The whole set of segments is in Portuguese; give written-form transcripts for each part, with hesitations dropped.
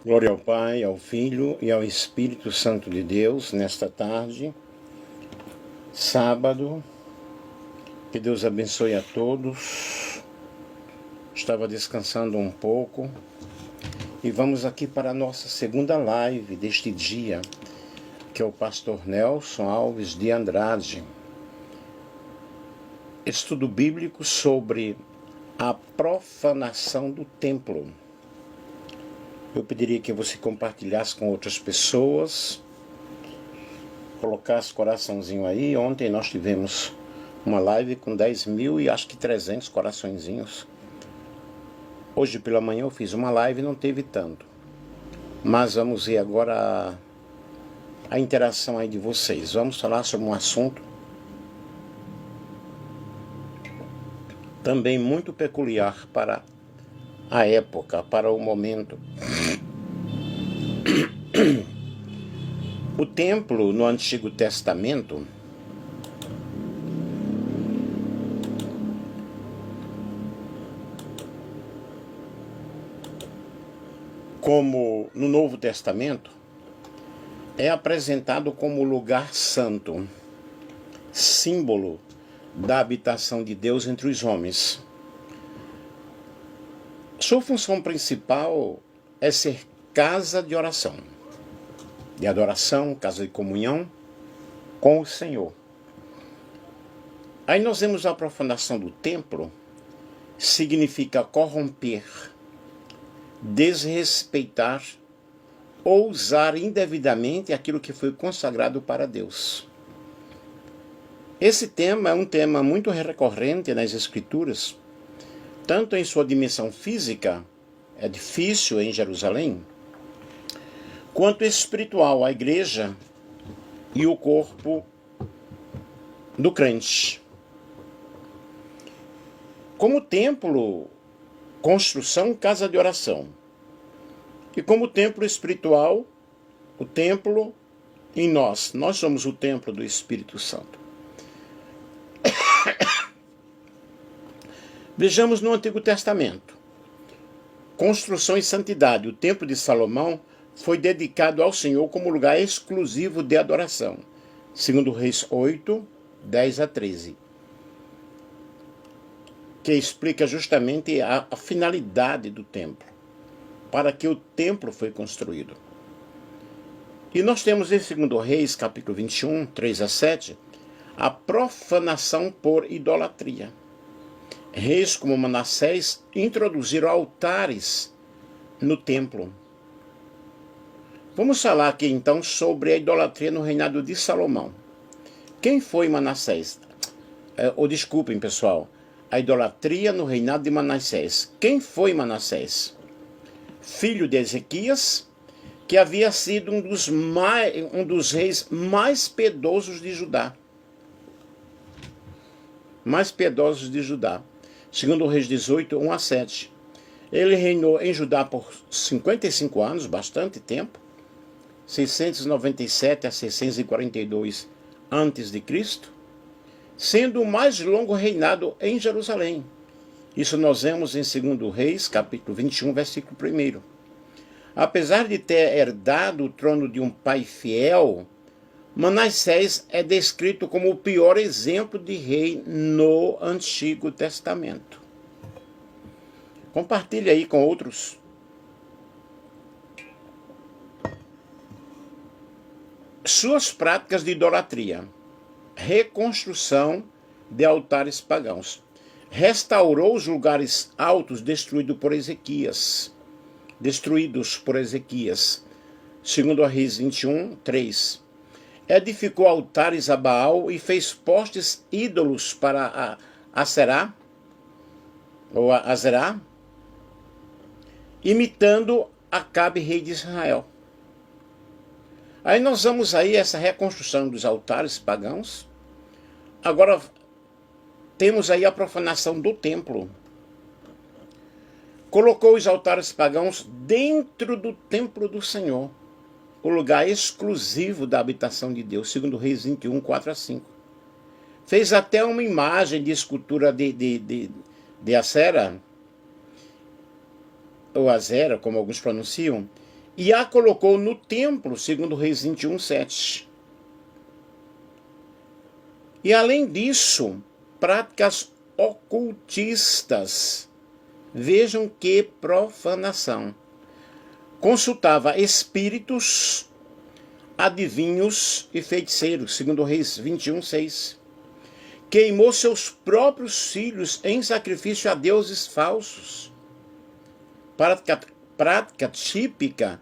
Glória ao Pai, ao Filho e ao Espírito Santo de Deus, nesta tarde, sábado. Que Deus abençoe a todos. Estava descansando um pouco e vamos aqui para a nossa segunda live deste dia, que é o pastor Nelson Alves de Andrade. Estudo bíblico sobre a profanação do templo. Eu pediria que você compartilhasse com outras pessoas, colocasse coraçãozinho aí. Ontem nós tivemos uma live com 10.000 e acho que 300 coraçõezinhos. Hoje pela manhã eu fiz uma live e não teve tanto. Mas vamos ver agora a interação aí de vocês. Vamos falar sobre um assunto também muito peculiar para a época, para o momento. O templo no Antigo Testamento como no Novo Testamento é apresentado como lugar santo, símbolo da habitação de Deus entre os homens. Sua função principal é ser casa de oração, de adoração, casa de comunhão com o Senhor. Aí nós vemos a profanação do templo, significa corromper, desrespeitar ou usar indevidamente aquilo que foi consagrado para Deus. Esse tema é um tema muito recorrente nas Escrituras, tanto em sua dimensão física, edifício em Jerusalém, quanto espiritual, a igreja e o corpo do crente. Como templo, construção, casa de oração. E como templo espiritual, o templo em nós. Nós somos o templo do Espírito Santo. Vejamos no Antigo Testamento. Construção e santidade. O templo de Salomão foi dedicado ao Senhor como lugar exclusivo de adoração. Segundo Reis 8, 10 a 13. Que explica justamente a finalidade do templo. Para que o templo foi construído. E nós temos em 2 Reis, capítulo 21, 3 a 7, a profanação por idolatria. Reis como Manassés introduziram altares no templo. Vamos falar aqui então sobre a idolatria no reinado de Salomão. Quem foi Manassés? Desculpem, pessoal. A idolatria no reinado de Manassés. Quem foi Manassés? Filho de Ezequias, que havia sido um dos reis mais piedosos de Judá. Mais piedosos de Judá. Segundo Reis 18, 1 a 7. Ele reinou em Judá por 55 anos, bastante tempo. 697 a 642 a.C., sendo o mais longo reinado em Jerusalém. Isso nós vemos em 2 Reis, capítulo 21, versículo 1. Apesar de ter herdado o trono de um pai fiel, Manassés é descrito como o pior exemplo de rei no Antigo Testamento. Compartilhe aí com outros. Suas práticas de idolatria. Reconstrução de altares pagãos. Restaurou os lugares altos destruídos por Ezequias. Segundo Reis 21, 3. Edificou altares a Baal e fez postes ídolos para Aserá, imitando Acabe, rei de Israel. Aí nós vamos aí essa reconstrução dos altares pagãos. Agora temos aí a profanação do templo. Colocou os altares pagãos dentro do templo do Senhor, o lugar exclusivo da habitação de Deus, segundo Reis 21, 4 a 5. Fez até uma imagem de escultura de Acera, ou Azera, como alguns pronunciam, e a colocou no templo, segundo Reis 21, 7. E além disso, práticas ocultistas. Vejam que profanação. Consultava espíritos, adivinhos e feiticeiros, segundo Reis 21, 6. Queimou seus próprios filhos em sacrifício a deuses falsos. Prática típica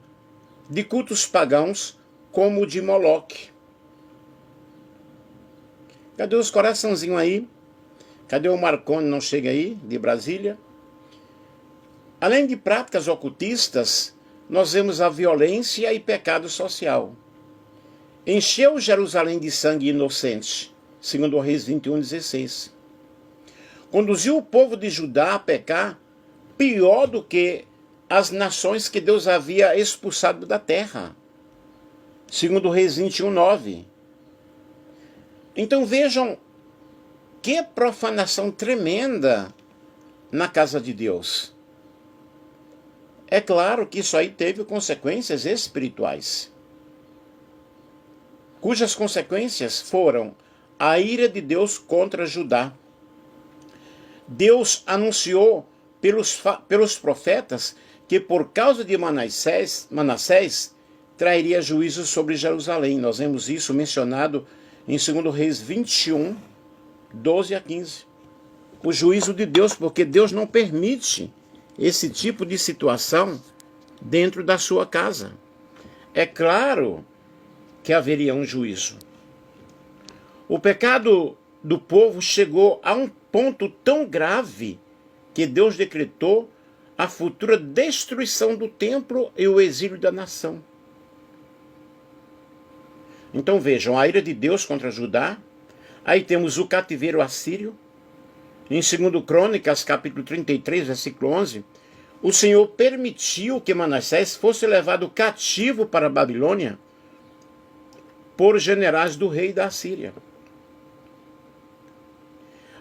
de cultos pagãos, como o de Moloque. Cadê os coraçãozinhos aí? Cadê o Marconi? Não chega aí, de Brasília? Além de práticas ocultistas, nós vemos a violência e pecado social. Encheu Jerusalém de sangue inocente, segundo Reis 21, 16. Conduziu o povo de Judá a pecar pior do que as nações que Deus havia expulsado da terra, segundo Reis 21, 9. Então vejam que profanação tremenda na casa de Deus. É claro que isso aí teve consequências espirituais, cujas consequências foram a ira de Deus contra Judá. Deus anunciou pelos profetas que por causa de Manassés trairia juízo sobre Jerusalém. Nós vemos isso mencionado em 2 Reis 21, 12 a 15. O juízo de Deus, porque Deus não permite esse tipo de situação dentro da sua casa. É claro que haveria um juízo. O pecado do povo chegou a um ponto tão grave que Deus decretou a futura destruição do templo e o exílio da nação. Então vejam, a ira de Deus contra Judá. Aí temos o cativeiro assírio. Em 2 Crônicas, capítulo 33, versículo 11, o Senhor permitiu que Manassés fosse levado cativo para a Babilônia por generais do rei da Assíria.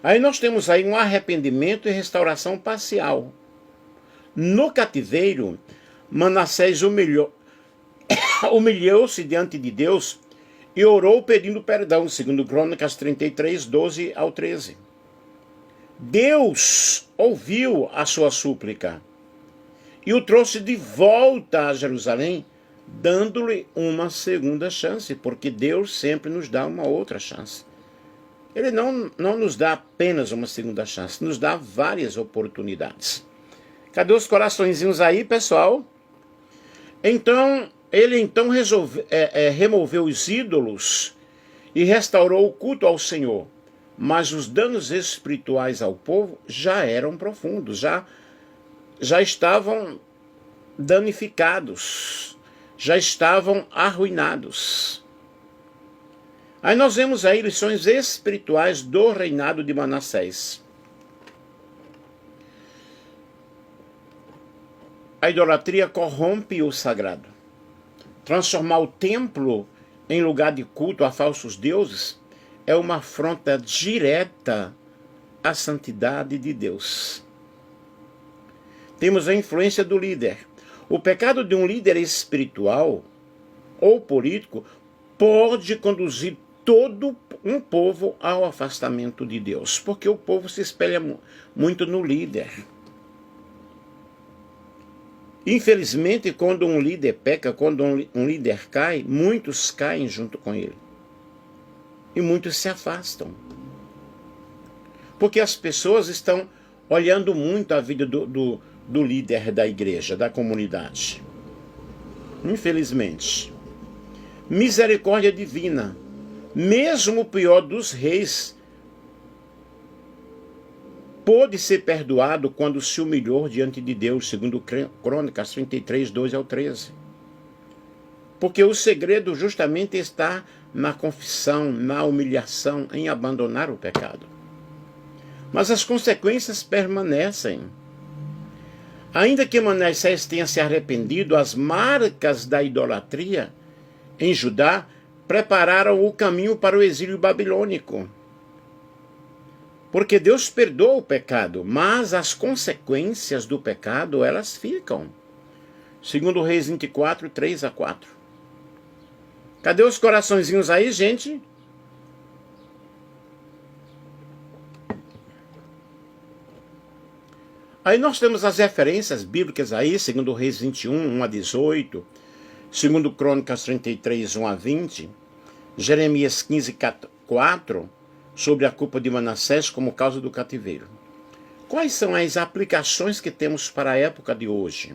Aí nós temos aí um arrependimento e restauração parcial. No cativeiro, Manassés humilhou-se diante de Deus e orou pedindo perdão, segundo Crônicas 33, 12 ao 13. Deus ouviu a sua súplica e o trouxe de volta a Jerusalém, dando-lhe uma segunda chance, porque Deus sempre nos dá uma outra chance. Ele não nos dá apenas uma segunda chance, nos dá várias oportunidades. Cadê os coraçõezinhos aí, pessoal? Então, ele removeu os ídolos e restaurou o culto ao Senhor. Mas os danos espirituais ao povo já eram profundos, já estavam danificados, já estavam arruinados. Aí nós vemos aí lições espirituais do reinado de Manassés. A idolatria corrompe o sagrado. Transformar o templo em lugar de culto a falsos deuses é uma afronta direta à santidade de Deus. Temos a influência do líder. O pecado de um líder espiritual ou político pode conduzir todo um povo ao afastamento de Deus, porque o povo se espelha muito no líder. Infelizmente, quando um líder peca, quando um líder cai, muitos caem junto com ele. E muitos se afastam. Porque as pessoas estão olhando muito a vida do líder da igreja, da comunidade. Infelizmente. Misericórdia divina. Mesmo o pior dos reis pôde ser perdoado quando se humilhou diante de Deus, segundo Crônicas 33, 12 ao 13. Porque o segredo justamente está na confissão, na humilhação, em abandonar o pecado. Mas as consequências permanecem. Ainda que Manassés tenha se arrependido, as marcas da idolatria em Judá prepararam o caminho para o exílio babilônico. Porque Deus perdoa o pecado, mas as consequências do pecado, elas ficam. Segundo Reis 24, 3 a 4. Cadê os coraçõezinhos aí, gente? Aí nós temos as referências bíblicas aí, segundo Reis 21, 1 a 18, segundo Crônicas 33, 1 a 20, Jeremias 15, 4, sobre a culpa de Manassés como causa do cativeiro. Quais são as aplicações que temos para a época de hoje?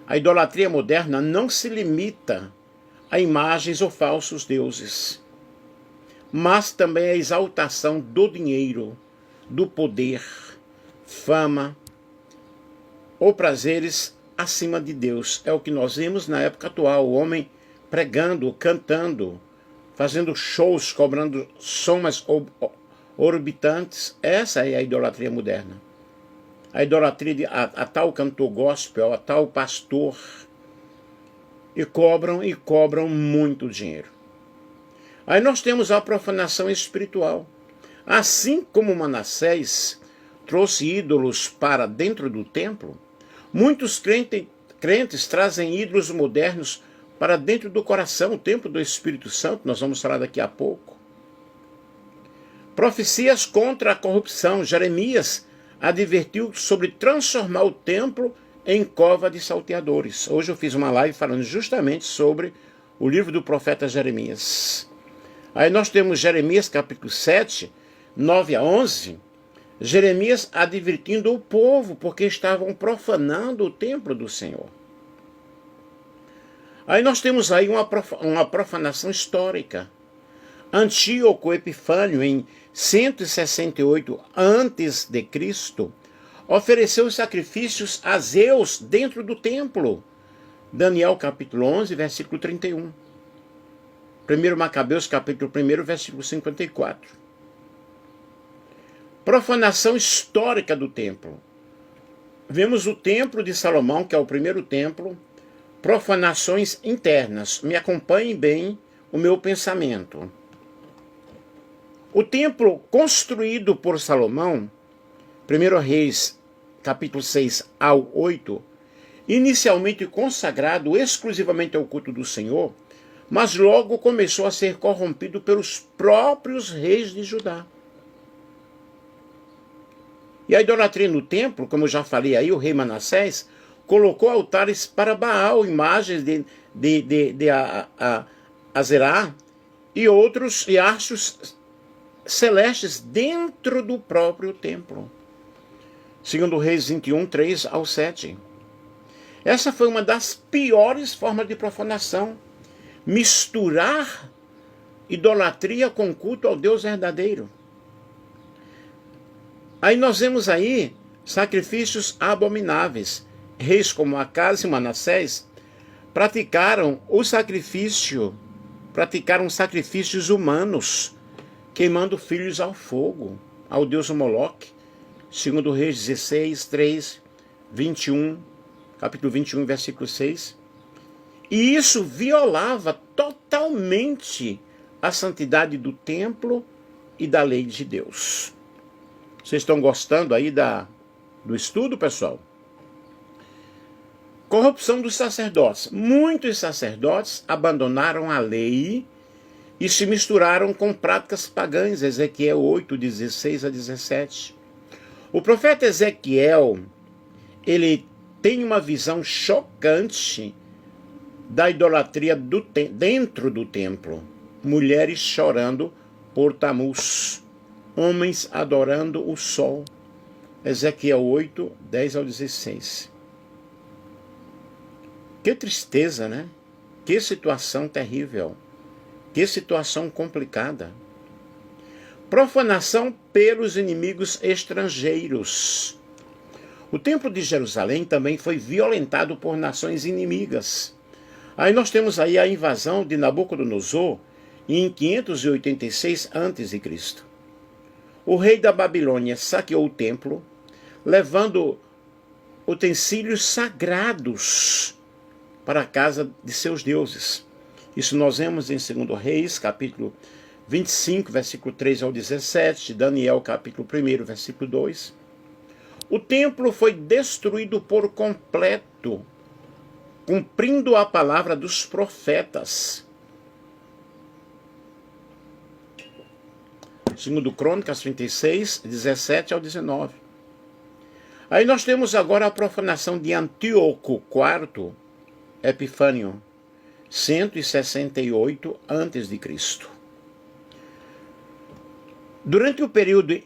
A idolatria moderna não se limita a imagens ou falsos deuses, mas também a exaltação do dinheiro, do poder, fama ou prazeres acima de Deus. É o que nós vemos na época atual, o homem pregando, cantando, fazendo shows, cobrando somas orbitantes. Essa é a idolatria moderna. A idolatria de a tal cantor gospel, a tal pastor, e cobram muito dinheiro. Aí nós temos a profanação espiritual. Assim como Manassés trouxe ídolos para dentro do templo, muitos crentes trazem ídolos modernos para dentro do coração, o templo do Espírito Santo, nós vamos falar daqui a pouco. Profecias contra a corrupção. Jeremias advertiu sobre transformar o templo em cova de salteadores. Hoje eu fiz uma live falando justamente sobre o livro do profeta Jeremias. Aí nós temos Jeremias capítulo 7, 9 a 11, Jeremias advertindo o povo porque estavam profanando o templo do Senhor. Aí nós temos aí uma profanação histórica. Antíoco Epifânio, em 168 a.C., ofereceu sacrifícios a Zeus dentro do templo. Daniel capítulo 11, versículo 31. 1 Macabeus capítulo 1, versículo 54. Profanação histórica do templo. Vemos o templo de Salomão, que é o primeiro templo. Profanações internas. Me acompanhem bem o meu pensamento. O templo construído por Salomão, 1 Reis, capítulo 6 ao 8, inicialmente consagrado exclusivamente ao culto do Senhor, mas logo começou a ser corrompido pelos próprios reis de Judá. E a idolatria no templo, como eu já falei aí, o rei Manassés colocou altares para Baal, imagens de Azerá e outros astros celestes dentro do próprio templo. Segundo Reis 21, 3 ao 7. Essa foi uma das piores formas de profanação. Misturar idolatria com culto ao Deus verdadeiro. Aí nós vemos aí sacrifícios abomináveis. Reis como Acás e Manassés praticaram sacrifícios humanos, queimando filhos ao fogo, ao deus Moloque. Segundo Reis 16, 3, 21, capítulo 21, versículo 6. E isso violava totalmente a santidade do templo e da lei de Deus. Vocês estão gostando aí do estudo, pessoal? Corrupção dos sacerdotes. Muitos sacerdotes abandonaram a lei e se misturaram com práticas pagãs. Ezequiel 8, 16 a 17. O profeta Ezequiel, ele tem uma visão chocante da idolatria dentro do templo. Mulheres chorando por Tamuz. Homens adorando o sol. Ezequiel 8, 10 ao 16. Que tristeza, né? Que situação terrível. Que situação complicada. Profanação pelos inimigos estrangeiros. O templo de Jerusalém também foi violentado por nações inimigas. Aí nós temos aí a invasão de Nabucodonosor em 586 a.C. O rei da Babilônia saqueou o templo, levando utensílios sagrados para a casa de seus deuses. Isso nós vemos em 2 Reis, capítulo 25, versículo 3 ao 17, Daniel, capítulo 1, versículo 2. O templo foi destruído por completo cumprindo a palavra dos profetas. Segundo Crônicas 36, 17 ao 19. Aí nós temos agora a profanação de Antíoco IV Epifânio, 168 a.C. Durante o período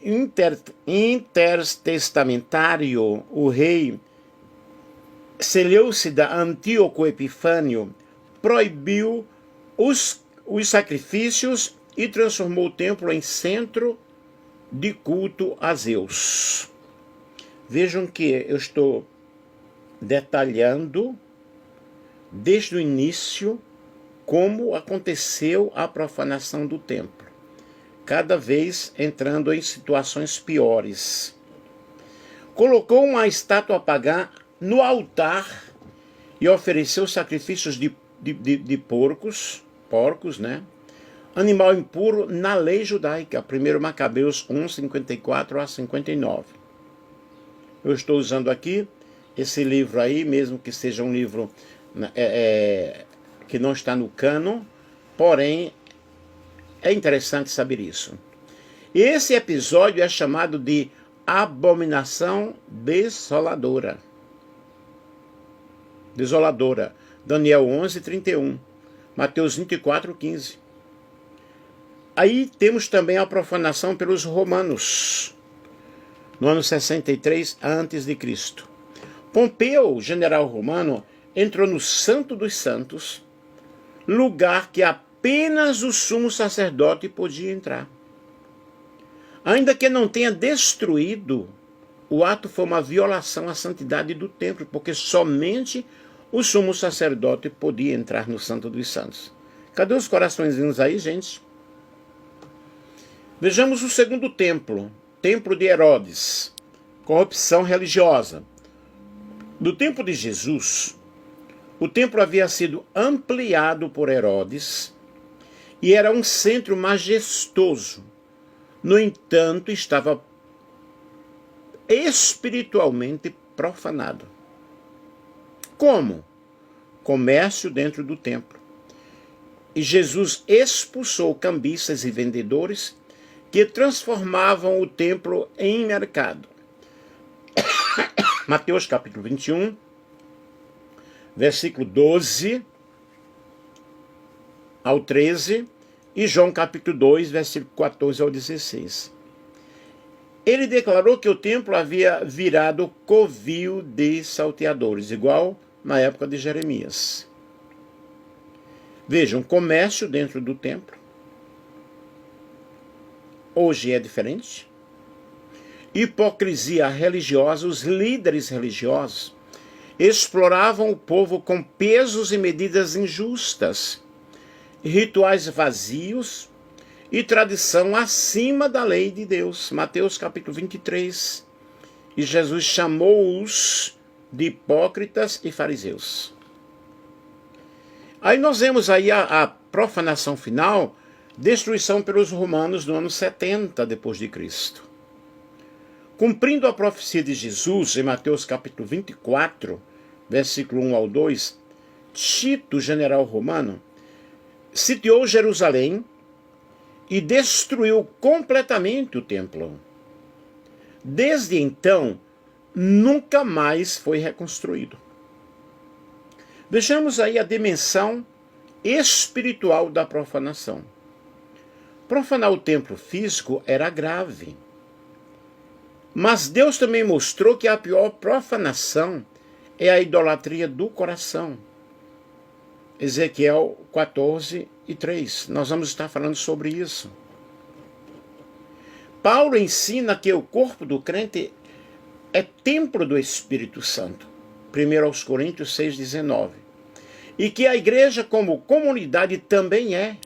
intertestamentário, o rei Seleucida Antíoco Epifânio proibiu os sacrifícios e transformou o templo em centro de culto a Zeus. Vejam que eu estou detalhando desde o início como aconteceu a profanação do templo, cada vez entrando em situações piores. Colocou uma estátua pagã no altar e ofereceu sacrifícios de porcos, né? Animal impuro na lei judaica, 1 Macabeus 1, 54 a 59. Eu estou usando aqui esse livro aí, mesmo que seja um livro que não está no cânon, porém é interessante saber isso. Esse episódio é chamado de abominação desoladora. Daniel 11, 31. Mateus 24, 15. Aí temos também a profanação pelos romanos, no ano 63 a.C. Pompeu, general romano, entrou no Santo dos Santos, lugar que apenas o sumo sacerdote podia entrar. Ainda que não tenha destruído, o ato foi uma violação à santidade do templo, porque somente o sumo sacerdote podia entrar no Santo dos Santos. Cadê os coraçõezinhos aí, gente? Vejamos o segundo templo, Templo de Herodes, corrupção religiosa. No tempo de Jesus, o templo havia sido ampliado por Herodes e era um centro majestoso. No entanto, estava espiritualmente profanado. Como? Comércio dentro do templo. E Jesus expulsou cambistas e vendedores que transformavam o templo em mercado. Mateus capítulo 21, versículo 12 ao 13, e João capítulo 2, versículo 14 ao 16. Ele declarou que o templo havia virado covil de salteadores, igual na época de Jeremias. Vejam, comércio dentro do templo. Hoje é diferente. Hipocrisia religiosa, os líderes religiosos exploravam o povo com pesos e medidas injustas, rituais vazios e tradição acima da lei de Deus. Mateus capítulo 23. E Jesus chamou-os de hipócritas e fariseus. Aí nós vemos aí a profanação final, destruição pelos romanos no ano 70 depois de Cristo. Cumprindo a profecia de Jesus em Mateus capítulo 24, versículo 1 ao 2, Tito, general romano, sitiou Jerusalém e destruiu completamente o templo. Desde então, nunca mais foi reconstruído. Vejamos aí a dimensão espiritual da profanação. Profanar o templo físico era grave. Mas Deus também mostrou que a pior profanação é a idolatria do coração. Ezequiel 14 e 3. Nós vamos estar falando sobre isso. Paulo ensina que o corpo do crente é templo do Espírito Santo. 1 Coríntios 6, 19. E que a igreja como comunidade também é.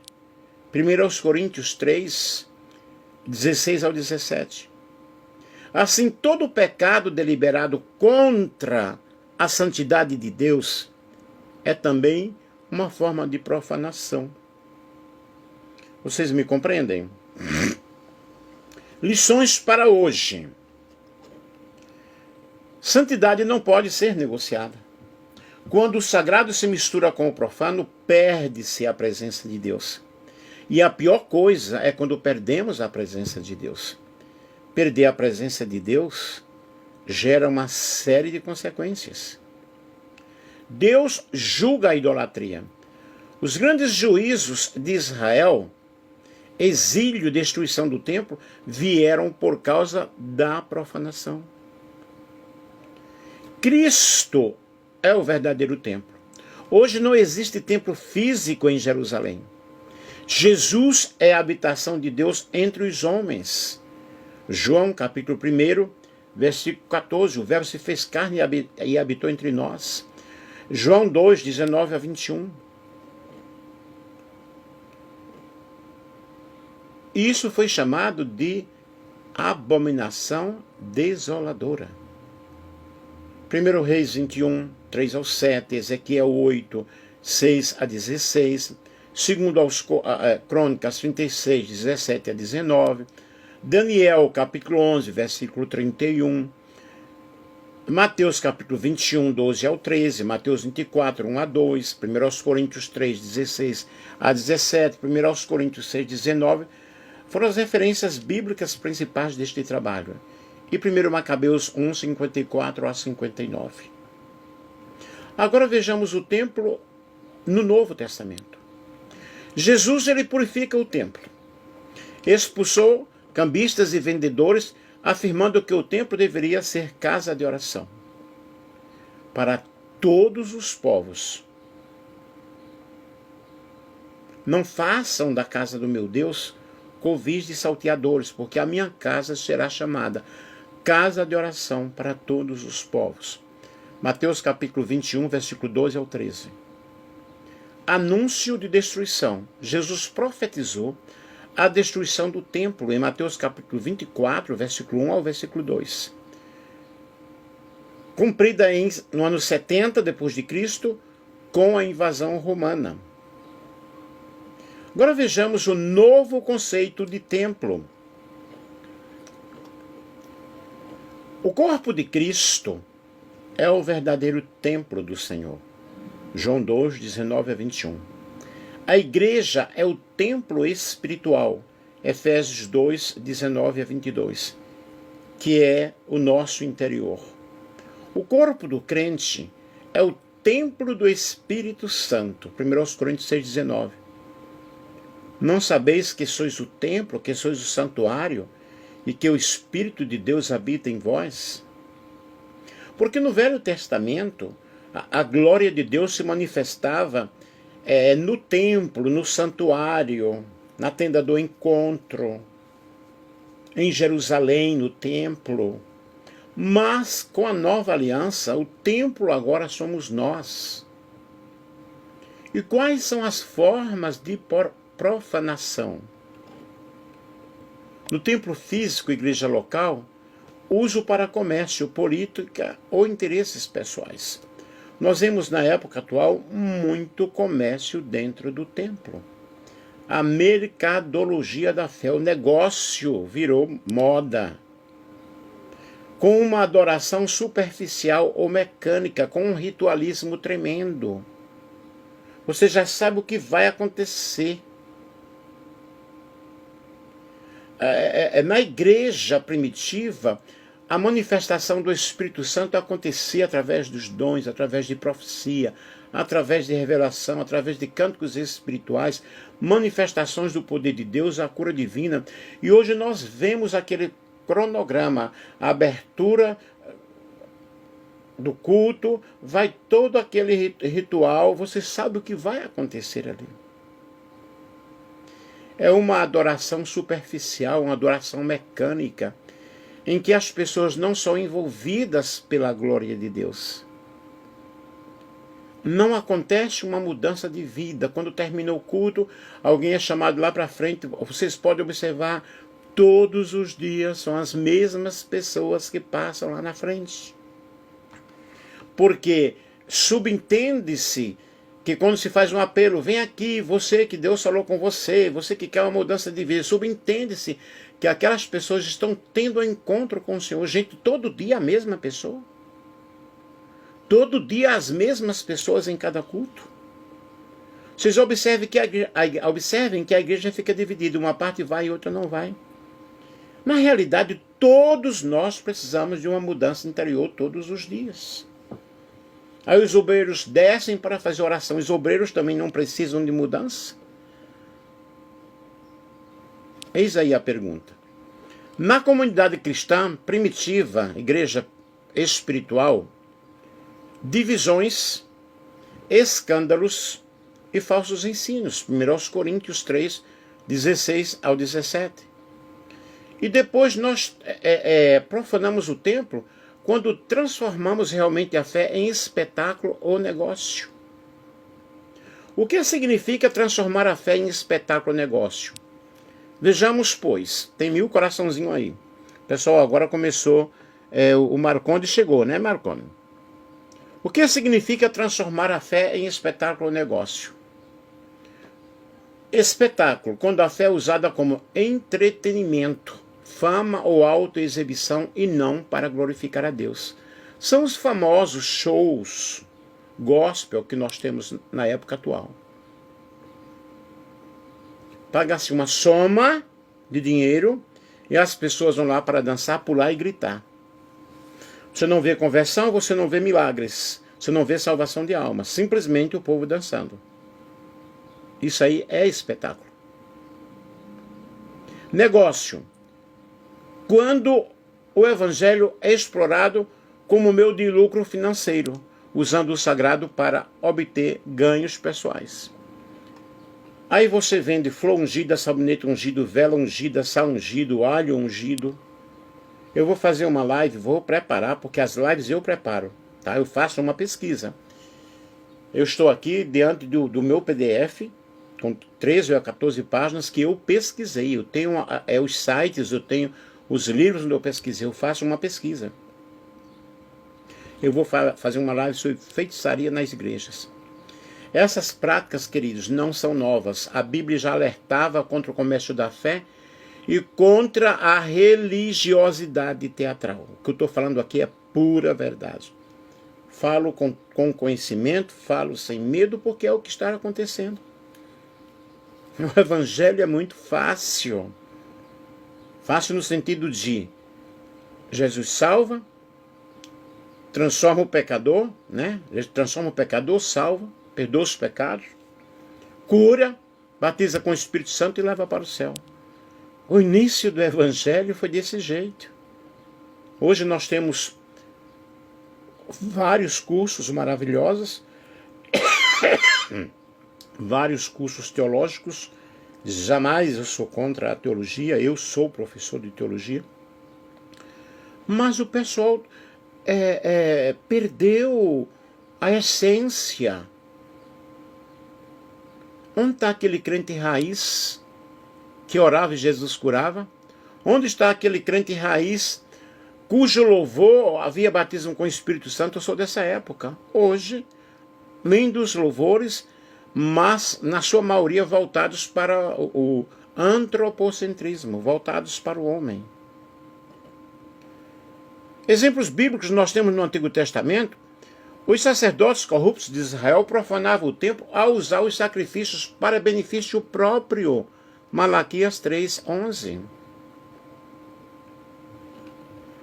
1 Coríntios 3, 16 ao 17. Assim, todo pecado deliberado contra a santidade de Deus é também uma forma de profanação. Vocês me compreendem? Lições para hoje. Santidade não pode ser negociada. Quando o sagrado se mistura com o profano, perde-se a presença de Deus. E a pior coisa é quando perdemos a presença de Deus. Perder a presença de Deus gera uma série de consequências. Deus julga a idolatria. Os grandes juízos de Israel, exílio e destruição do templo, vieram por causa da profanação. Cristo é o verdadeiro templo. Hoje não existe templo físico em Jerusalém. Jesus é a habitação de Deus entre os homens. João, capítulo 1, versículo 14. O verbo se fez carne e habitou entre nós. João 2, 19 a 21. Isso foi chamado de abominação desoladora. 1 Reis 21, 3 ao 7, Ezequiel 8, 6 a 16, 2 Crônicas 36, 17 a 19, Daniel capítulo 11, versículo 31, Mateus capítulo 21, 12 ao 13, Mateus 24, 1 a 2, 1 Coríntios 3, 16 a 17, 1 Coríntios 6, 19, foram as referências bíblicas principais deste trabalho. E 1 Macabeus 1, 54 a 59. Agora vejamos o templo no Novo Testamento. Jesus, ele purifica o templo. Expulsou cambistas e vendedores, afirmando que o templo deveria ser casa de oração para todos os povos. Não façam da casa do meu Deus covis de salteadores, porque a minha casa será chamada casa de oração para todos os povos. Mateus capítulo 21, versículo 12 ao 13. Anúncio de destruição. Jesus profetizou a destruição do templo em Mateus capítulo 24, versículo 1 ao versículo 2. Cumprida no ano 70 depois de Cristo, com a invasão romana. Agora vejamos o novo conceito de templo. O corpo de Cristo é o verdadeiro templo do Senhor. João 2, 19 a 21. A igreja é o templo espiritual. Efésios 2, 19 a 22. Que é o nosso interior. O corpo do crente é o templo do Espírito Santo. 1 Coríntios 6, 19. Não sabeis que sois o templo, que sois o santuário, e que o Espírito de Deus habita em vós? Porque no Velho Testamento, a glória de Deus se manifestava no templo, no santuário, na tenda do encontro, em Jerusalém, no templo. Mas com a nova aliança, o templo agora somos nós. E quais são as formas de profanação? No templo físico, igreja local, uso para comércio, política ou interesses pessoais. Nós vemos na época atual muito comércio dentro do templo. A mercadologia da fé, o negócio virou moda. Com uma adoração superficial ou mecânica, com um ritualismo tremendo. Você já sabe o que vai acontecer. Na igreja primitiva, a manifestação do Espírito Santo acontecia através dos dons, através de profecia, através de revelação, através de cânticos espirituais, manifestações do poder de Deus, a cura divina. E hoje nós vemos aquele cronograma, a abertura do culto, vai todo aquele ritual, você sabe o que vai acontecer ali. É uma adoração superficial, uma adoração mecânica, em que as pessoas não são envolvidas pela glória de Deus. Não acontece uma mudança de vida. Quando termina o culto, alguém é chamado lá para frente. Vocês podem observar, todos os dias são as mesmas pessoas que passam lá na frente. Porque subentende-se que quando se faz um apelo, vem aqui, você que Deus falou com você, você que quer uma mudança de vida, subentende-se que aquelas pessoas estão tendo um encontro com o Senhor. Gente, todo dia a mesma pessoa. Todo dia as mesmas pessoas em cada culto. Vocês observem que a igreja fica dividida. Uma parte vai e outra não vai. Na realidade, todos nós precisamos de uma mudança interior todos os dias. Aí os obreiros descem para fazer oração. Os obreiros também não precisam de mudança? Eis aí a pergunta. Na comunidade cristã primitiva, igreja espiritual, divisões, escândalos e falsos ensinos. 1 Coríntios 3, 16 ao 17. E depois nós profanamos o templo quando transformamos realmente a fé em espetáculo ou negócio. O que significa transformar a fé em espetáculo ou negócio? Vejamos, pois, tem 1000 coraçãozinho aí. Pessoal, agora começou, o Marconde chegou, né, Marconde? O que significa transformar a fé em espetáculo ou negócio? Espetáculo, quando a fé é usada como entretenimento, fama ou autoexibição e não para glorificar a Deus. São os famosos shows gospel que nós temos na época atual. Paga-se uma soma de dinheiro e as pessoas vão lá para dançar, pular e gritar. Você não vê conversão, você não vê milagres, você não vê salvação de alma, simplesmente o povo dançando. Isso aí é espetáculo. Negócio. Quando o evangelho é explorado como meio de lucro financeiro, usando o sagrado para obter ganhos pessoais. Aí você vende flor ungida, sabonete ungido, vela ungida, sal ungido, alho ungido. Eu vou fazer uma live, vou preparar, porque as lives eu preparo, tá? Eu faço uma pesquisa. Eu estou aqui diante do meu PDF, com 13 ou 14 páginas que eu pesquisei. Eu tenho os sites, eu tenho os livros onde eu pesquisei, eu faço uma pesquisa. Eu vou fazer uma live sobre feitiçaria nas igrejas. Essas práticas, queridos, não são novas. A Bíblia já alertava contra o comércio da fé e contra a religiosidade teatral. O que eu estou falando aqui é pura verdade. Falo com conhecimento, falo sem medo, porque é o que está acontecendo. O evangelho é muito fácil. Fácil no sentido de Jesus salva, transforma o pecador, né? Ele transforma o pecador, salva, perdoa os pecados, cura, batiza com o Espírito Santo e leva para o céu. O início do evangelho foi desse jeito. Hoje nós temos vários cursos maravilhosos, vários cursos teológicos. Jamais eu sou contra a teologia, eu sou professor de teologia. Mas o pessoal perdeu a essência. Onde está aquele crente raiz que orava e Jesus curava? Onde está aquele crente raiz cujo louvor havia batismo com o Espírito Santo? Eu sou dessa época. Hoje, lindos louvores, mas na sua maioria voltados para o antropocentrismo, voltados para o homem. Exemplos bíblicos nós temos no Antigo Testamento. Os sacerdotes corruptos de Israel profanavam o templo ao usar os sacrifícios para benefício próprio. Malaquias 3:11.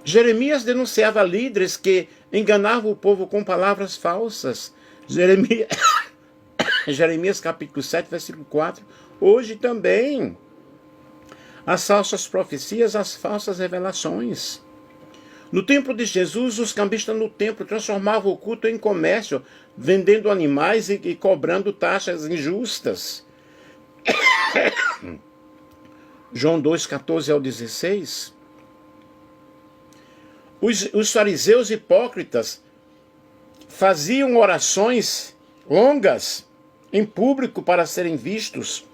Jeremias denunciava líderes que enganavam o povo com palavras falsas. Jeremias capítulo 7, versículo 4. Hoje também. As falsas profecias, as falsas revelações. No tempo de Jesus, os cambistas no templo transformavam o culto em comércio, vendendo animais e cobrando taxas injustas. João 2, 14 ao 16. Os fariseus hipócritas faziam orações longas em público para serem vistos.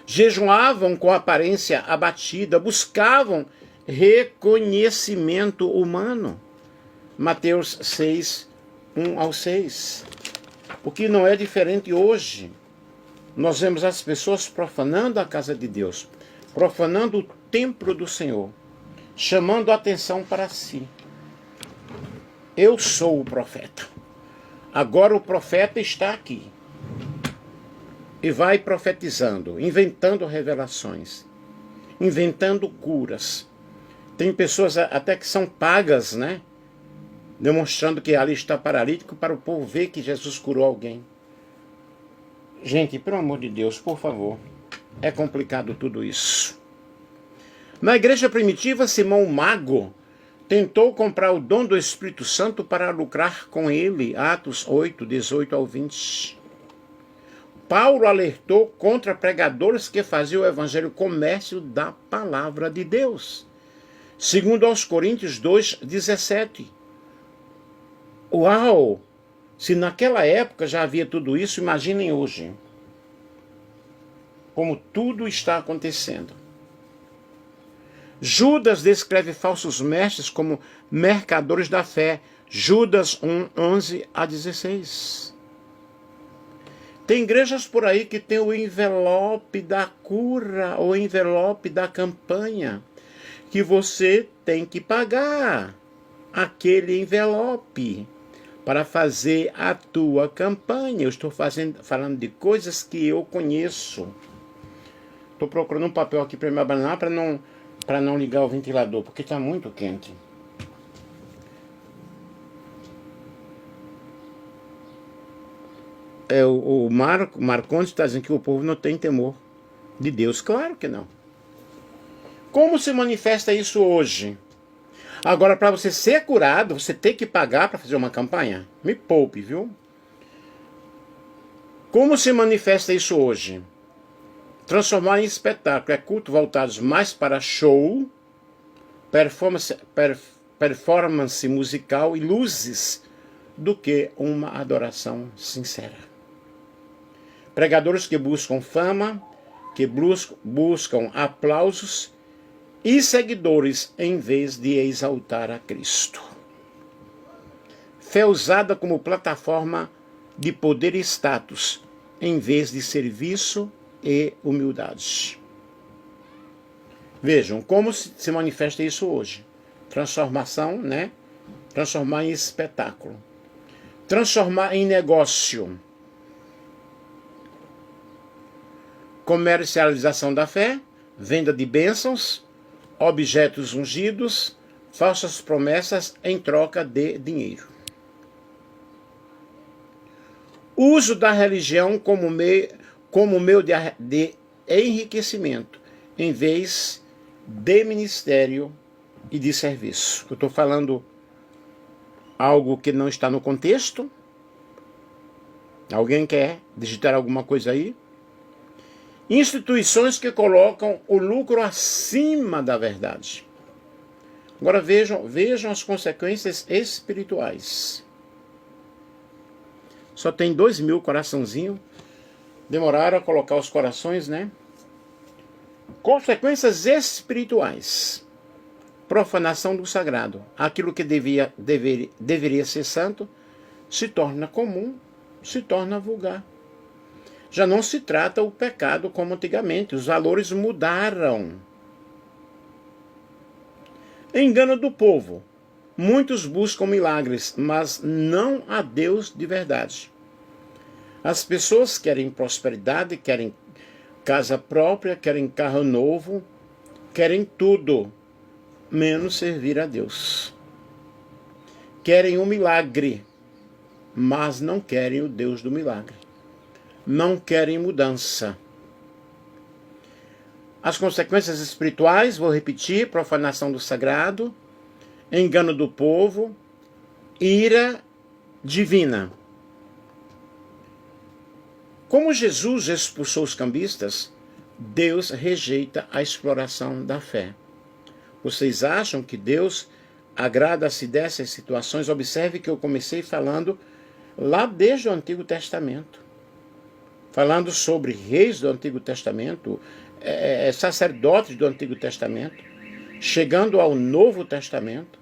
Jejuavam com aparência abatida, buscavam reconhecimento humano. Mateus 6, 1 ao 6. O que não é diferente hoje. Nós vemos as pessoas profanando a casa de Deus, profanando o templo do Senhor, chamando a atenção para si. Eu sou o profeta. Agora o profeta está aqui. E vai profetizando, inventando revelações, inventando curas. Tem pessoas até que são pagas, né? Demonstrando que ali está paralítico para o povo ver que Jesus curou alguém. Gente, pelo amor de Deus, por favor. É complicado tudo isso. Na igreja primitiva, Simão Mago tentou comprar o dom do Espírito Santo para lucrar com ele. Atos 8, 18 ao 20. Paulo alertou contra pregadores que faziam o evangelho comércio da palavra de Deus. Segundo aos Coríntios 2, 17. Uau! Se naquela época já havia tudo isso, imaginem hoje. Como tudo está acontecendo. Judas descreve falsos mestres como mercadores da fé. Judas 1, 11 a 16. Tem igrejas por aí que tem o envelope da cura, o envelope da campanha, que você tem que pagar aquele envelope para fazer a tua campanha. Eu estou falando de coisas que eu conheço. Estou procurando um papel aqui para me abanar para não ligar o ventilador, porque está muito quente. O Marcondes está dizendo que o povo não tem temor de Deus. Claro que não. Como se manifesta isso hoje? Agora, para você ser curado, você tem que pagar para fazer uma campanha? Me poupe, viu? Como se manifesta isso hoje? Transformar em espetáculo. É culto voltados mais para show, performance musical e luzes do que uma adoração sincera. Pregadores que buscam fama, que buscam aplausos e seguidores em vez de exaltar a Cristo. Fé usada como plataforma de poder e status, em vez de serviço e humildade. Vejam como se manifesta isso hoje. Transformação, né? Transformar em espetáculo. Transformar em negócio. Comercialização da fé, venda de bênçãos, objetos ungidos, falsas promessas em troca de dinheiro. Uso da religião como meio de enriquecimento, em vez de ministério e de serviço. Eu estou falando algo que não está no contexto? Alguém quer digitar alguma coisa aí? Instituições que colocam o lucro acima da verdade. Agora vejam as consequências espirituais. Só tem 2.000 coraçãozinho. Demoraram a colocar os corações, né? Consequências espirituais. Profanação do sagrado. Aquilo que deveria ser santo se torna comum, se torna vulgar. Já não se trata o pecado como antigamente. Os valores mudaram. Engano do povo. Muitos buscam milagres, mas não há Deus de verdade. As pessoas querem prosperidade, querem casa própria, querem carro novo, querem tudo, menos servir a Deus. Querem um milagre, mas não querem o Deus do milagre. Não querem mudança. As consequências espirituais, vou repetir: profanação do sagrado, engano do povo, ira divina. Como Jesus expulsou os cambistas, Deus rejeita a exploração da fé. Vocês acham que Deus agrada-se dessas situações? Observe que eu comecei falando lá desde o Antigo Testamento. Falando sobre reis do Antigo Testamento, sacerdotes do Antigo Testamento, chegando ao Novo Testamento,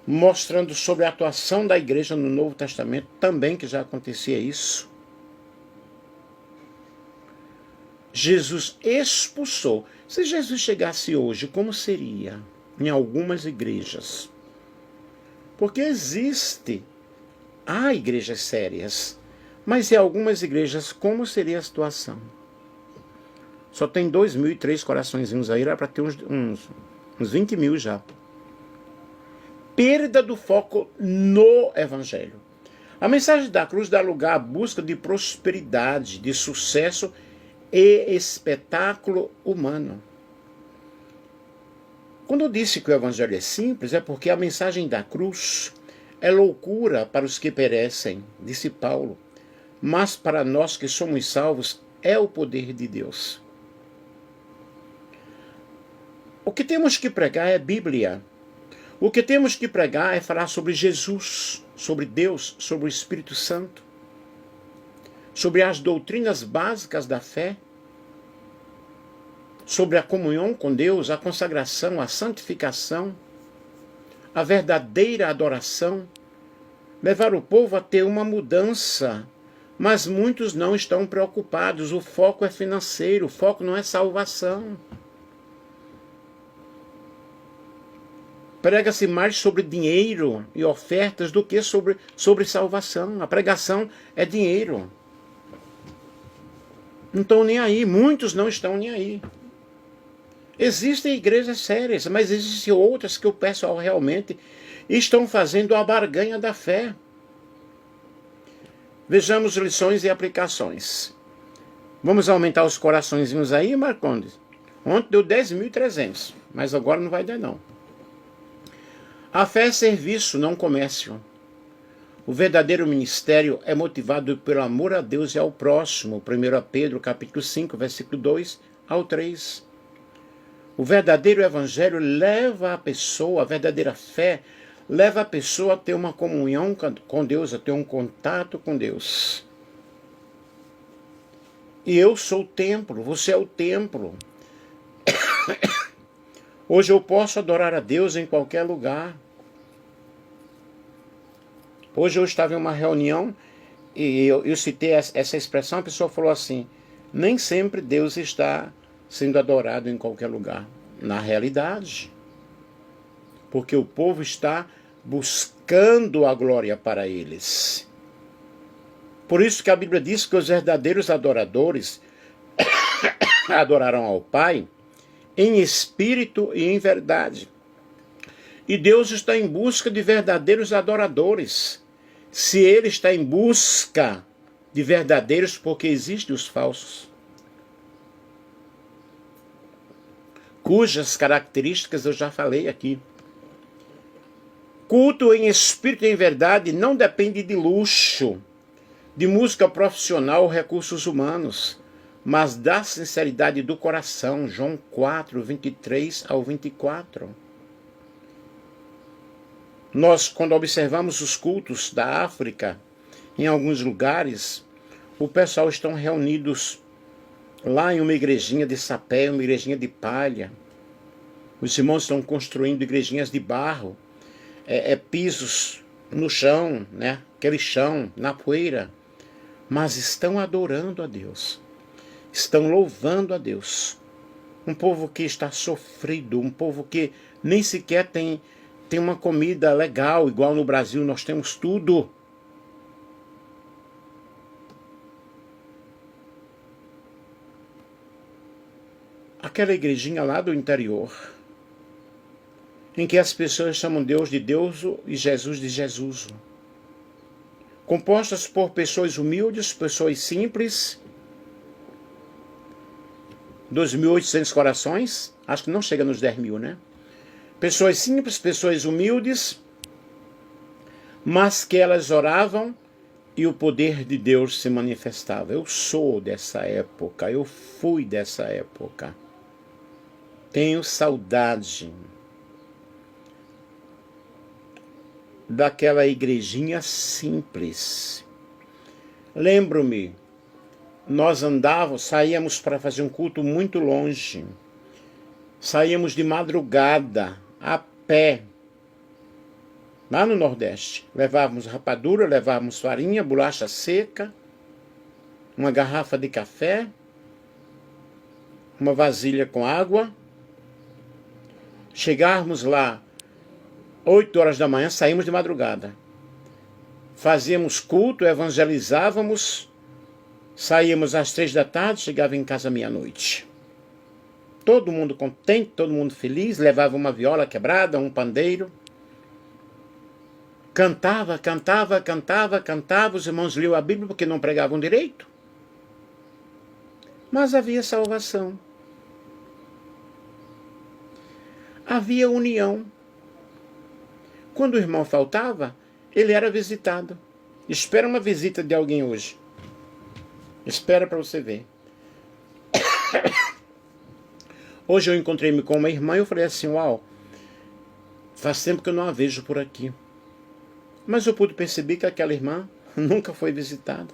mostrando sobre a atuação da igreja no Novo Testamento, também que já acontecia isso. Jesus expulsou. Se Jesus chegasse hoje, como seria em algumas igrejas? Porque há igrejas sérias, mas em algumas igrejas, como seria a situação? Só tem 2.003 coraçõezinhos aí, era para ter uns 20 mil já. Perda do foco no Evangelho. A mensagem da cruz dá lugar à busca de prosperidade, de sucesso e espetáculo humano. Quando eu disse que o Evangelho é simples, é porque a mensagem da cruz é loucura para os que perecem, disse Paulo, mas para nós que somos salvos é o poder de Deus. O que temos que pregar é Bíblia. O que temos que pregar é falar sobre Jesus, sobre Deus, sobre o Espírito Santo, sobre as doutrinas básicas da fé, sobre a comunhão com Deus, a consagração, a santificação, a verdadeira adoração, levar o povo a ter uma mudança. Mas muitos não estão preocupados, o foco é financeiro, o foco não é salvação. Prega-se mais sobre dinheiro e ofertas do que sobre salvação. A pregação é dinheiro. Não estão nem aí, muitos não estão nem aí. Existem igrejas sérias, mas existem outras que o pessoal realmente estão fazendo a barganha da fé. Vejamos lições e aplicações. Vamos aumentar os coraçõezinhos aí, Marcondes? Ontem deu 10.300, mas agora não vai dar não. A fé é serviço, não comércio. O verdadeiro ministério é motivado pelo amor a Deus e ao próximo. 1 Pedro capítulo 5, versículo 2 ao 3. O verdadeiro evangelho leva a pessoa, a verdadeira fé, leva a pessoa a ter uma comunhão com Deus, a ter um contato com Deus. E eu sou o templo, você é o templo. Hoje eu posso adorar a Deus em qualquer lugar. Hoje eu estava em uma reunião e eu citei essa expressão, a pessoa falou assim, nem sempre Deus está sendo adorado em qualquer lugar. Na realidade, porque o povo está buscando a glória para eles. Por isso que a Bíblia diz que os verdadeiros adoradores adorarão ao Pai em espírito e em verdade. E Deus está em busca de verdadeiros adoradores. Se Ele está em busca de verdadeiros, porque existem os falsos, cujas características eu já falei aqui. Culto em espírito e em verdade não depende de luxo, de música profissional ou recursos humanos, mas da sinceridade do coração. João 4, 23 ao 24. Nós, quando observamos os cultos da África, em alguns lugares, o pessoal estão reunidos lá em uma igrejinha de sapé, uma igrejinha de palha. Os irmãos estão construindo igrejinhas de barro, pisos no chão, né? Aquele chão, na poeira. Mas estão adorando a Deus. Estão louvando a Deus. Um povo que está sofrido, um povo que nem sequer tem uma comida legal, igual no Brasil nós temos tudo. Aquela igrejinha lá do interior, em que as pessoas chamam Deus de Deus e Jesus de Jesus, compostas por pessoas humildes, pessoas simples, 2.800 corações, acho que não chega nos 10.000, né? Pessoas simples, pessoas humildes, mas que elas oravam e o poder de Deus se manifestava. Eu sou dessa época, eu fui dessa época. Tenho saudade daquela igrejinha simples. Lembro-me, nós saíamos para fazer um culto muito longe. Saíamos de madrugada, a pé, lá no Nordeste. Levávamos rapadura, levávamos farinha, bolacha seca, uma garrafa de café, uma vasilha com água. Chegávamos lá 8 horas da manhã, saímos de madrugada. Fazíamos culto, evangelizávamos, saíamos às 3 da tarde, chegava em casa meia-noite. Todo mundo contente, todo mundo feliz, levava uma viola quebrada, um pandeiro. Cantava, os irmãos liam a Bíblia porque não pregavam direito. Mas havia salvação. Havia união. Quando o irmão faltava, ele era visitado. Espera uma visita de alguém hoje. Espera para você ver. Hoje eu encontrei-me com uma irmã e eu falei assim, uau, faz tempo que eu não a vejo por aqui. Mas eu pude perceber que aquela irmã nunca foi visitada.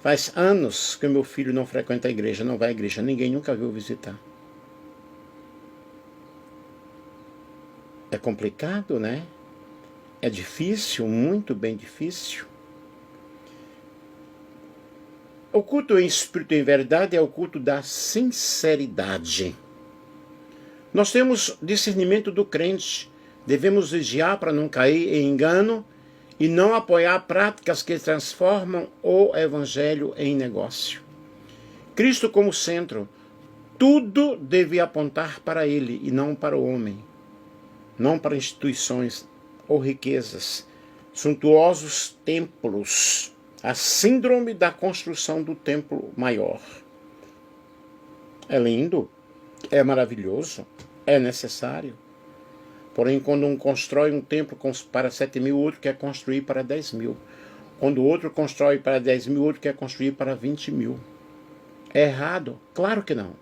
Faz anos que o meu filho não frequenta a igreja, não vai à igreja, ninguém nunca viu visitar. É complicado, né? É difícil, muito bem difícil. O culto em espírito e em verdade é o culto da sinceridade. Nós temos discernimento do crente. Devemos vigiar para não cair em engano e não apoiar práticas que transformam o evangelho em negócio. Cristo como centro, tudo deve apontar para ele e não para o homem. Não para instituições ou riquezas, suntuosos templos, a síndrome da construção do templo maior. É lindo, é maravilhoso, é necessário. Porém, quando um constrói um templo para 7.000, o outro quer construir para 10.000. Quando o outro constrói para 10.000, o outro quer construir para 20.000. É errado? Claro que não.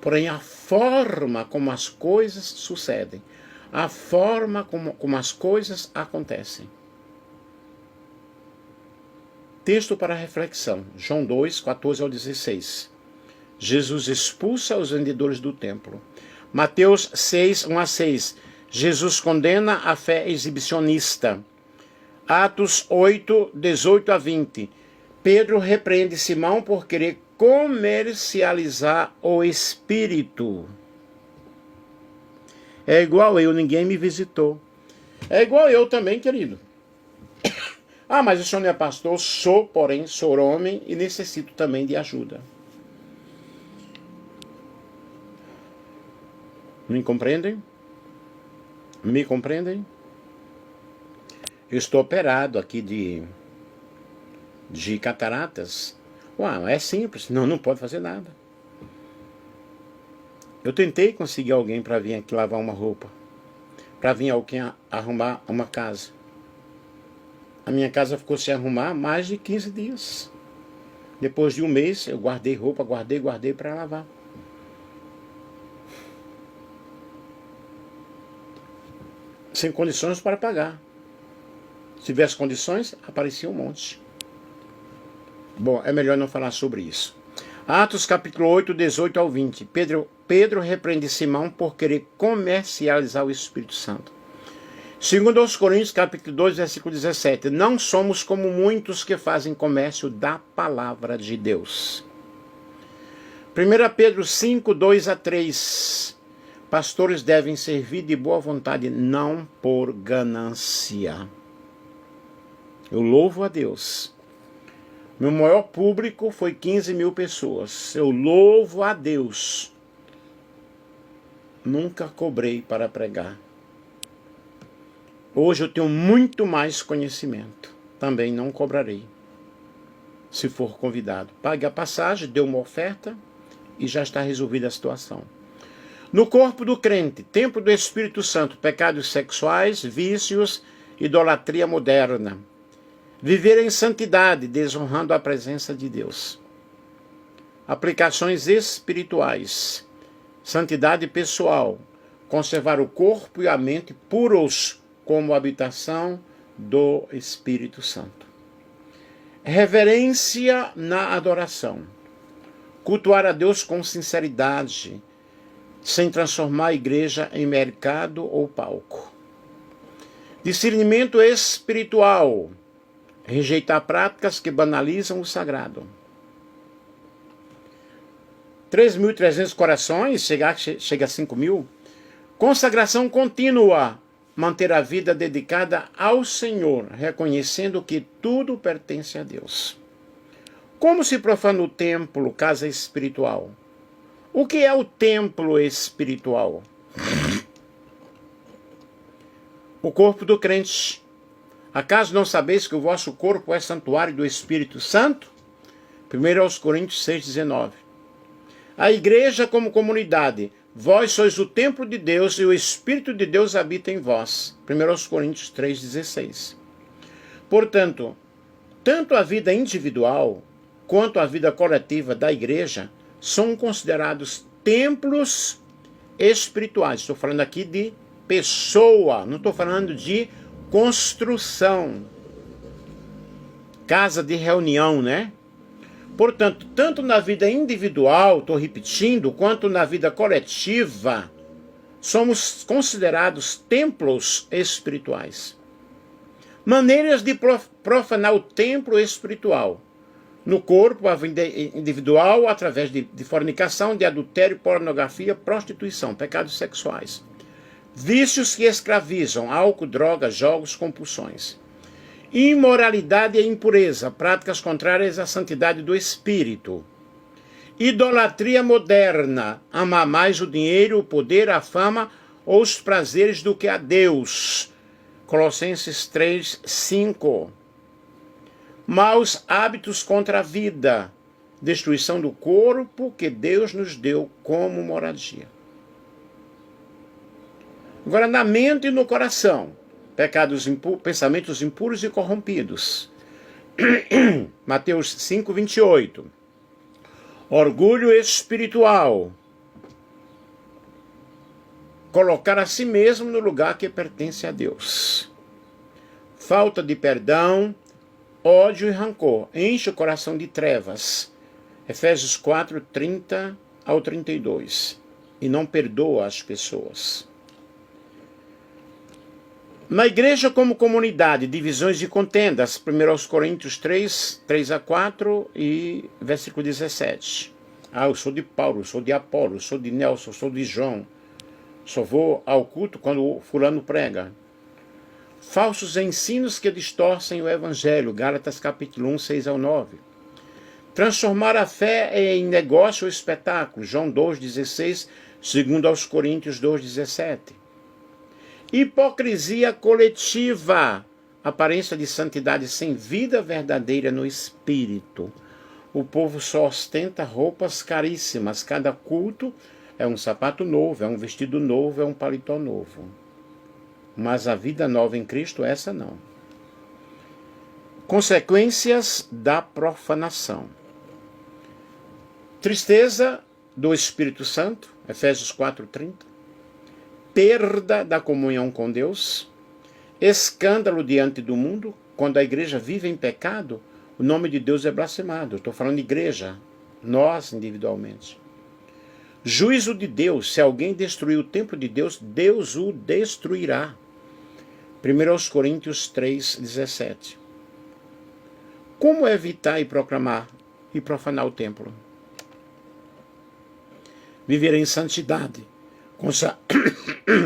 Porém, a forma como as coisas sucedem, a forma como as coisas acontecem. Texto para reflexão, João 2, 14 ao 16. Jesus expulsa os vendedores do templo. Mateus 6, 1 a 6. Jesus condena a fé exibicionista. Atos 8, 18 a 20. Pedro repreende Simão por querer comercializar o Espírito. É igual eu, ninguém me visitou. É igual eu também, querido. Ah, mas o senhor não é pastor? Sou, porém, sou homem e necessito também de ajuda. Me compreendem? Me compreendem? Eu estou operado aqui de cataratas. Uau, é simples. Não pode fazer nada. Eu tentei conseguir alguém para vir aqui lavar uma roupa. Para vir alguém arrumar uma casa. A minha casa ficou sem arrumar mais de 15 dias. Depois de um mês, eu guardei roupa, guardei para lavar. Sem condições para pagar. Se tivesse condições, aparecia um monte. Bom, é melhor não falar sobre isso. Atos capítulo 8, 18 ao 20. Pedro repreende Simão por querer comercializar o Espírito Santo. Segundo aos Coríntios, capítulo 2, versículo 17. Não somos como muitos que fazem comércio da palavra de Deus. 1 Pedro 5, 2 a 3. Pastores devem servir de boa vontade, não por ganância. Eu louvo a Deus. Meu maior público foi 15.000 pessoas. Eu louvo a Deus. Nunca cobrei para pregar. Hoje eu tenho muito mais conhecimento. Também não cobrarei. Se for convidado. Pague a passagem, dê uma oferta e já está resolvida a situação. No corpo do crente, templo do Espírito Santo, pecados sexuais, vícios, idolatria moderna. Viver em santidade, desonrando a presença de Deus. Aplicações espirituais. Santidade pessoal. Conservar o corpo e a mente puros como habitação do Espírito Santo. Reverência na adoração. Cultuar a Deus com sinceridade, sem transformar a igreja em mercado ou palco. Discernimento espiritual. Rejeitar práticas que banalizam o sagrado. 3.300 corações, chega a 5.000. Consagração contínua, manter a vida dedicada ao Senhor, reconhecendo que tudo pertence a Deus. Como se profana o templo, casa espiritual? O que é o templo espiritual? O corpo do crente. Acaso não sabeis que o vosso corpo é santuário do Espírito Santo? 1 Coríntios 6,19. A igreja como comunidade. Vós sois o templo de Deus e o Espírito de Deus habita em vós. 1 Coríntios 3,16. Portanto, tanto a vida individual quanto a vida coletiva da igreja são considerados templos espirituais. Estou falando aqui de pessoa, não estou falando de construção. Casa de reunião, né? Portanto, tanto na vida individual, estou repetindo, quanto na vida coletiva, somos considerados templos espirituais. Maneiras de profanar o templo espiritual. No corpo, a vida individual, através de fornicação, de adultério, pornografia, prostituição, pecados sexuais. Vícios que escravizam, álcool, drogas, jogos, compulsões. Imoralidade e impureza, práticas contrárias à santidade do espírito. Idolatria moderna, amar mais o dinheiro, o poder, a fama ou os prazeres do que a Deus. Colossenses 3:5. Maus hábitos contra a vida, destruição do corpo que Deus nos deu como moradia. Agora, na mente e no coração. Pecados pensamentos impuros e corrompidos. Mateus 5:28. Orgulho espiritual. Colocar a si mesmo no lugar que pertence a Deus. Falta de perdão, ódio e rancor. Enche o coração de trevas. Efésios 4:30 ao 32. E não perdoa as pessoas. Na igreja como comunidade, divisões e contendas, 1 Coríntios 3:3-4 e versículo 17. Eu sou de Paulo, sou de Apolo, sou de Nelson, sou de João. Só vou ao culto quando o fulano prega. Falsos ensinos que distorcem o evangelho, Gálatas capítulo 1, 6-9. Transformar a fé em negócio ou espetáculo, João 2:16, segundo aos Coríntios 2:17. Hipocrisia coletiva, aparência de santidade sem vida verdadeira no espírito. O povo só ostenta roupas caríssimas. Cada culto é um sapato novo, é um vestido novo, é um paletó novo. Mas a vida nova em Cristo, essa não. Consequências da profanação. Tristeza do Espírito Santo, Efésios 4:30. Perda da comunhão com Deus, escândalo diante do mundo. Quando a igreja vive em pecado, o nome de Deus é blasfemado. Estou falando de igreja, nós individualmente. Juízo de Deus, se alguém destruir o templo de Deus, Deus o destruirá. 1 Coríntios 3:17. Como evitar e proclamar e profanar o templo? Viver em santidade.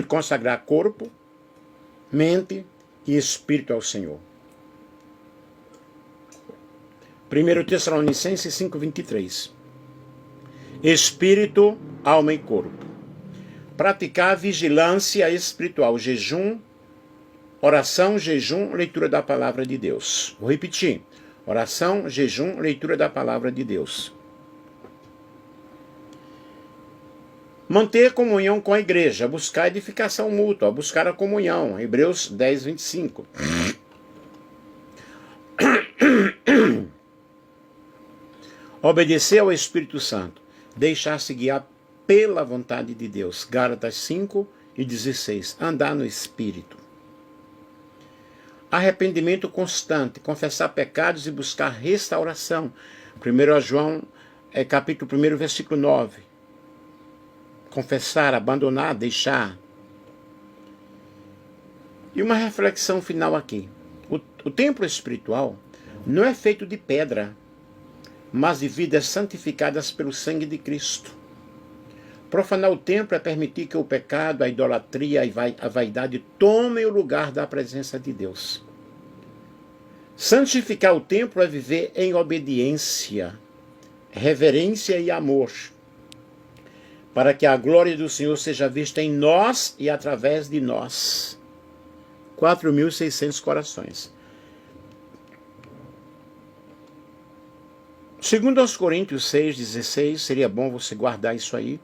Consagrar corpo, mente e espírito ao Senhor. 1 Tessalonicenses 5:23. Espírito, alma e corpo. Praticar vigilância espiritual, jejum, oração, jejum, leitura da palavra de Deus. Vou repetir. Oração, jejum, leitura da palavra de Deus. Manter comunhão com a igreja, buscar edificação mútua, buscar a comunhão. Hebreus 10:25. Obedecer ao Espírito Santo, deixar-se guiar pela vontade de Deus. Gálatas 5:16. Andar no Espírito. Arrependimento constante, confessar pecados e buscar restauração. 1 João, capítulo 1, versículo 9. Confessar, abandonar, deixar. E uma reflexão final aqui. O templo espiritual não é feito de pedra, mas de vidas santificadas pelo sangue de Cristo. Profanar o templo é permitir que o pecado, a idolatria e a vaidade tomem o lugar da presença de Deus. Santificar o templo é viver em obediência, reverência e amor, para que a glória do Senhor seja vista em nós e através de nós. 4.600 corações. Segundo aos Coríntios 6,16, seria bom você guardar isso aí.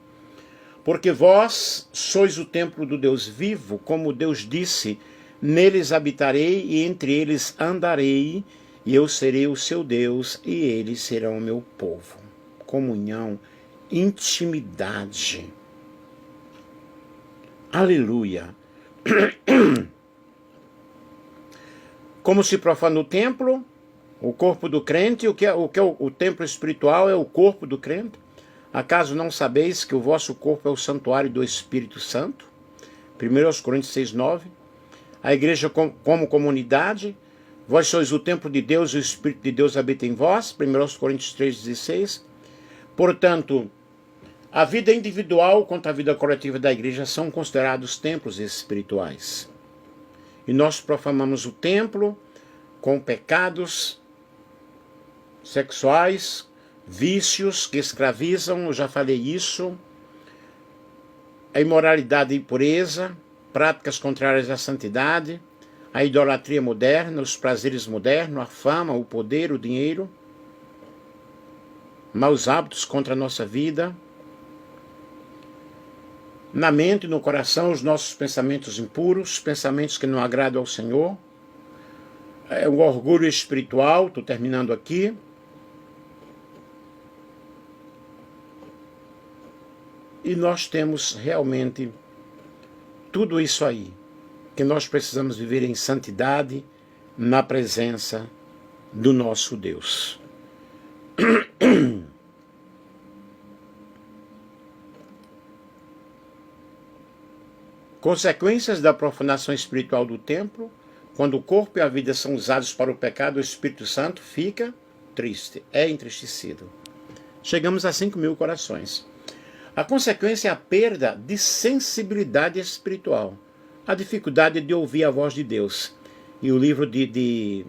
Porque vós sois o templo do Deus vivo, como Deus disse, neles habitarei e entre eles andarei, e eu serei o seu Deus e eles serão o meu povo. Comunhão, intimidade. Aleluia. Como se profana o templo, o corpo do crente, o que é o templo espiritual é o corpo do crente. Acaso não sabeis que o vosso corpo é o santuário do Espírito Santo? 1 Coríntios 6,9. A igreja como comunidade, vós sois o templo de Deus e o Espírito de Deus habita em vós. 1 Coríntios 3,16. Portanto, a vida individual quanto a vida coletiva da igreja são considerados templos espirituais. E nós profanamos o templo com pecados sexuais, vícios que escravizam, eu já falei isso, a imoralidade e impureza, práticas contrárias à santidade, a idolatria moderna, os prazeres modernos, a fama, o poder, o dinheiro, maus hábitos contra a nossa vida, na mente e no coração os nossos pensamentos impuros, pensamentos que não agradam ao Senhor, o orgulho espiritual, estou terminando aqui, e nós temos realmente tudo isso aí, que nós precisamos viver em santidade, na presença do nosso Deus. Consequências da profanação espiritual do templo: quando o corpo e a vida são usados para o pecado, o Espírito Santo fica triste, é entristecido. Chegamos a 5.000 corações. A consequência é a perda de sensibilidade espiritual, a dificuldade de ouvir a voz de Deus. E o livro de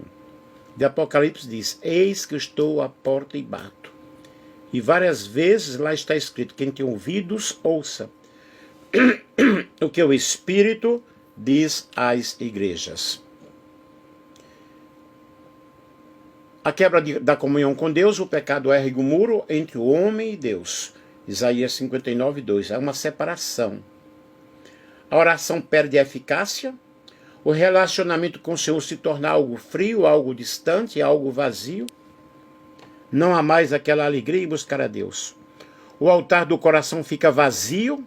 Apocalipse diz: eis que estou à porta e bato. E várias vezes lá está escrito: quem tem ouvidos, ouça o que o Espírito diz às igrejas. A quebra da comunhão com Deus: o pecado ergue o muro entre o homem e Deus. Isaías 59:2. Há uma separação. A oração perde a eficácia. O relacionamento com o Senhor se torna algo frio, algo distante, algo vazio. Não há mais aquela alegria em buscar a Deus. O altar do coração fica vazio,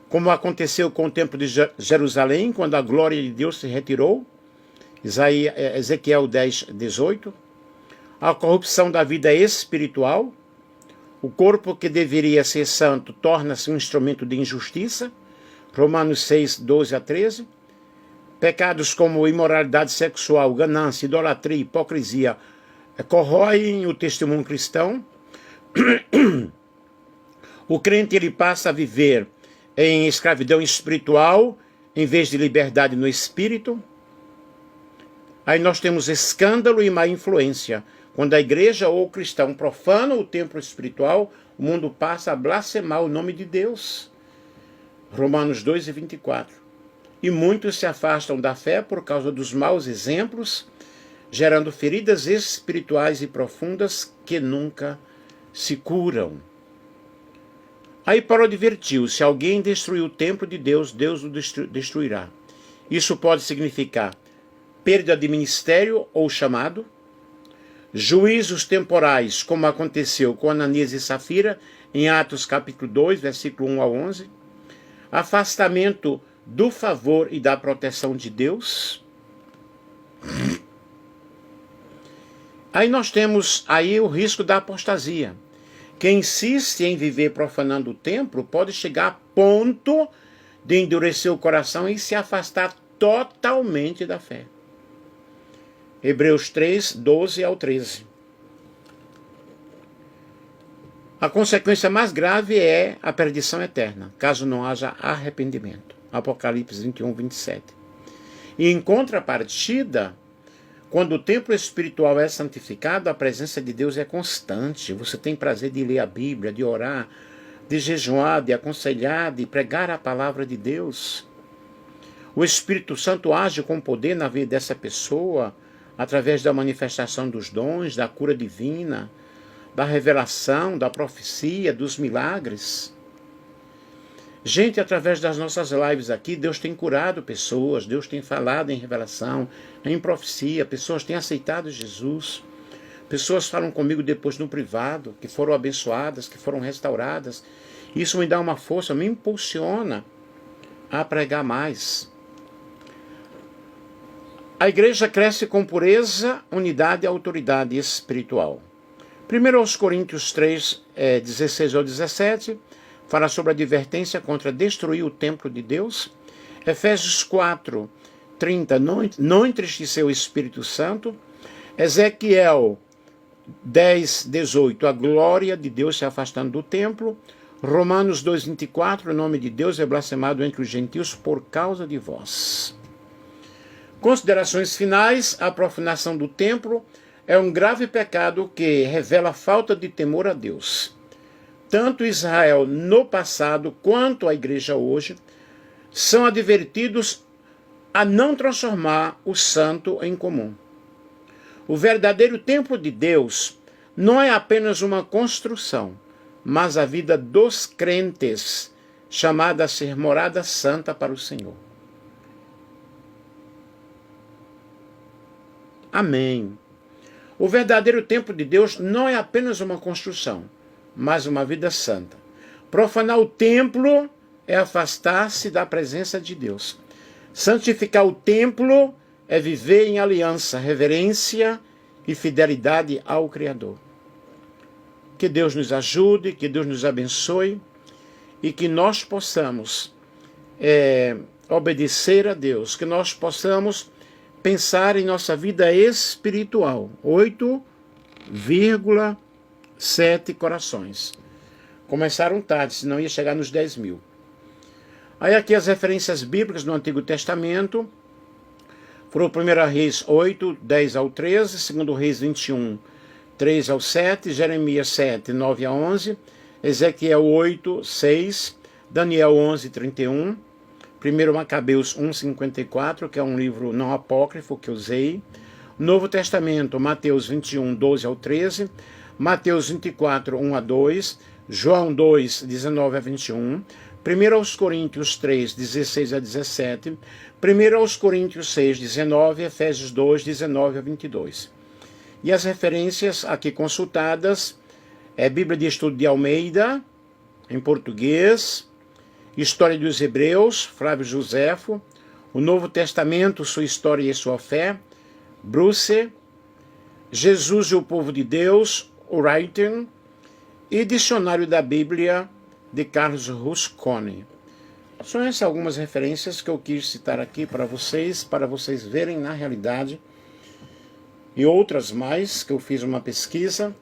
como aconteceu com o templo de Jerusalém, quando a glória de Deus se retirou. Ezequiel 10:18. A corrupção da vida espiritual. O corpo que deveria ser santo torna-se um instrumento de injustiça. Romanos 6:12-13. Pecados como imoralidade sexual, ganância, idolatria, hipocrisia corroem o testemunho cristão. O crente ele passa a viver em escravidão espiritual em vez de liberdade no espírito. Aí nós temos escândalo e má influência. Quando a igreja ou o cristão profana o templo espiritual, o mundo passa a blasfemar o nome de Deus. Romanos 2:24. E muitos se afastam da fé por causa dos maus exemplos, gerando feridas espirituais e profundas que nunca se curam. Aí Paulo advertiu: se alguém destruir o templo de Deus, Deus o destruirá. Isso pode significar perda de ministério ou chamado, juízos temporais, como aconteceu com Ananias e Safira, em Atos capítulo 2, versículo 1-11, afastamento do favor e da proteção de Deus. Aí nós temos aí o risco da apostasia. Quem insiste em viver profanando o templo pode chegar a ponto de endurecer o coração e se afastar totalmente da fé. Hebreus 3:12-13. A consequência mais grave é a perdição eterna, caso não haja arrependimento. Apocalipse 21, 27. E em contrapartida, quando o templo espiritual é santificado, a presença de Deus é constante. Você tem prazer de ler a Bíblia, de orar, de jejuar, de aconselhar, de pregar a palavra de Deus. O Espírito Santo age com poder na vida dessa pessoa, através da manifestação dos dons, da cura divina, da revelação, da profecia, dos milagres. Gente, através das nossas lives aqui, Deus tem curado pessoas, Deus tem falado em revelação, em profecia, pessoas têm aceitado Jesus. Pessoas falam comigo depois no privado, que foram abençoadas, que foram restauradas. Isso me dá uma força, me impulsiona a pregar mais. A igreja cresce com pureza, unidade e autoridade espiritual. 1 Coríntios 3, 16 ao 17, fala sobre a advertência contra destruir o templo de Deus. Efésios 4, 30, não entristecer o Espírito Santo. Ezequiel 10, 18, a glória de Deus se afastando do templo. Romanos 2, 24, o nome de Deus é blasfemado entre os gentios por causa de vós. Considerações finais. A profanação do templo é um grave pecado que revela a falta de temor a Deus. Tanto Israel no passado quanto a igreja hoje são advertidos a não transformar o santo em comum. O verdadeiro templo de Deus não é apenas uma construção, mas a vida dos crentes, chamada a ser morada santa para o Senhor. Amém. O verdadeiro templo de Deus não é apenas uma construção, mas uma vida santa. Profanar o templo é afastar-se da presença de Deus. Santificar o templo é viver em aliança, reverência e fidelidade ao Criador. Que Deus nos ajude, que Deus nos abençoe e que nós possamos obedecer a Deus, que nós possamos pensar em nossa vida espiritual. 8,7 corações. Começaram tarde, senão ia chegar nos 10 mil. Aí aqui as referências bíblicas do Antigo Testamento. Foram 1 Reis 8, 10 ao 13, 2 Reis 21, 3 ao 7, Jeremias 7, 9 a 11, Ezequiel 8, 6, Daniel 11, 31, 1 Macabeus 1, 54, que é um livro não apócrifo que eu usei, Novo Testamento, Mateus 21, 12 ao 13, Mateus 24, 1 a 2, João 2, 19 a 21, 1 Coríntios 3, 16 a 17, 1 Coríntios 6, 19, Efésios 2, 19 a 22. E as referências aqui consultadas é Bíblia de Estudo de Almeida, em português, História dos Hebreus, Flávio Josefo, o Novo Testamento, Sua História e Sua Fé, Bruce, Jesus e o Povo de Deus, Wrighton, e Dicionário da Bíblia, de Carlos Rusconi. São essas algumas referências que eu quis citar aqui para vocês verem na realidade, e outras mais, que eu fiz uma pesquisa,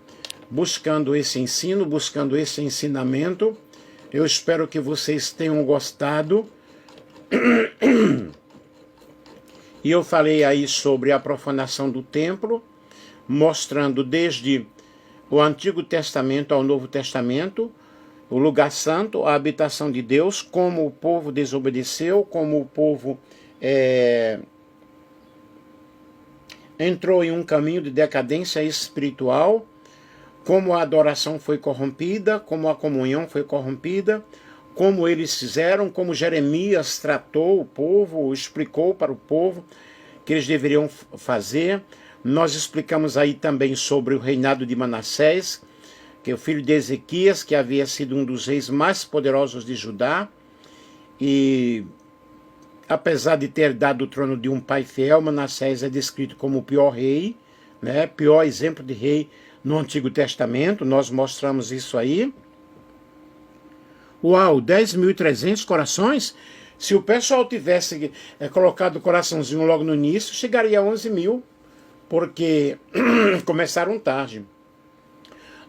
buscando esse ensino, buscando esse ensinamento. Eu espero que vocês tenham gostado. E eu falei aí sobre a profanação do templo, mostrando desde o Antigo Testamento ao Novo Testamento, o lugar santo, a habitação de Deus, como o povo desobedeceu, como o povo entrou em um caminho de decadência espiritual, como a adoração foi corrompida, como a comunhão foi corrompida, como eles fizeram, como Jeremias tratou o povo, explicou para o povo que eles deveriam fazer. Nós explicamos aí também sobre o reinado de Manassés, que é o filho de Ezequias, que havia sido um dos reis mais poderosos de Judá, e apesar de ter dado o trono de um pai fiel, Manassés é descrito como o pior rei, né? Pior exemplo de rei no Antigo Testamento. Nós mostramos isso aí. Uau, 10.300 corações? Se o pessoal tivesse colocado o coraçãozinho logo no início, chegaria a 11 mil, porque começaram tarde.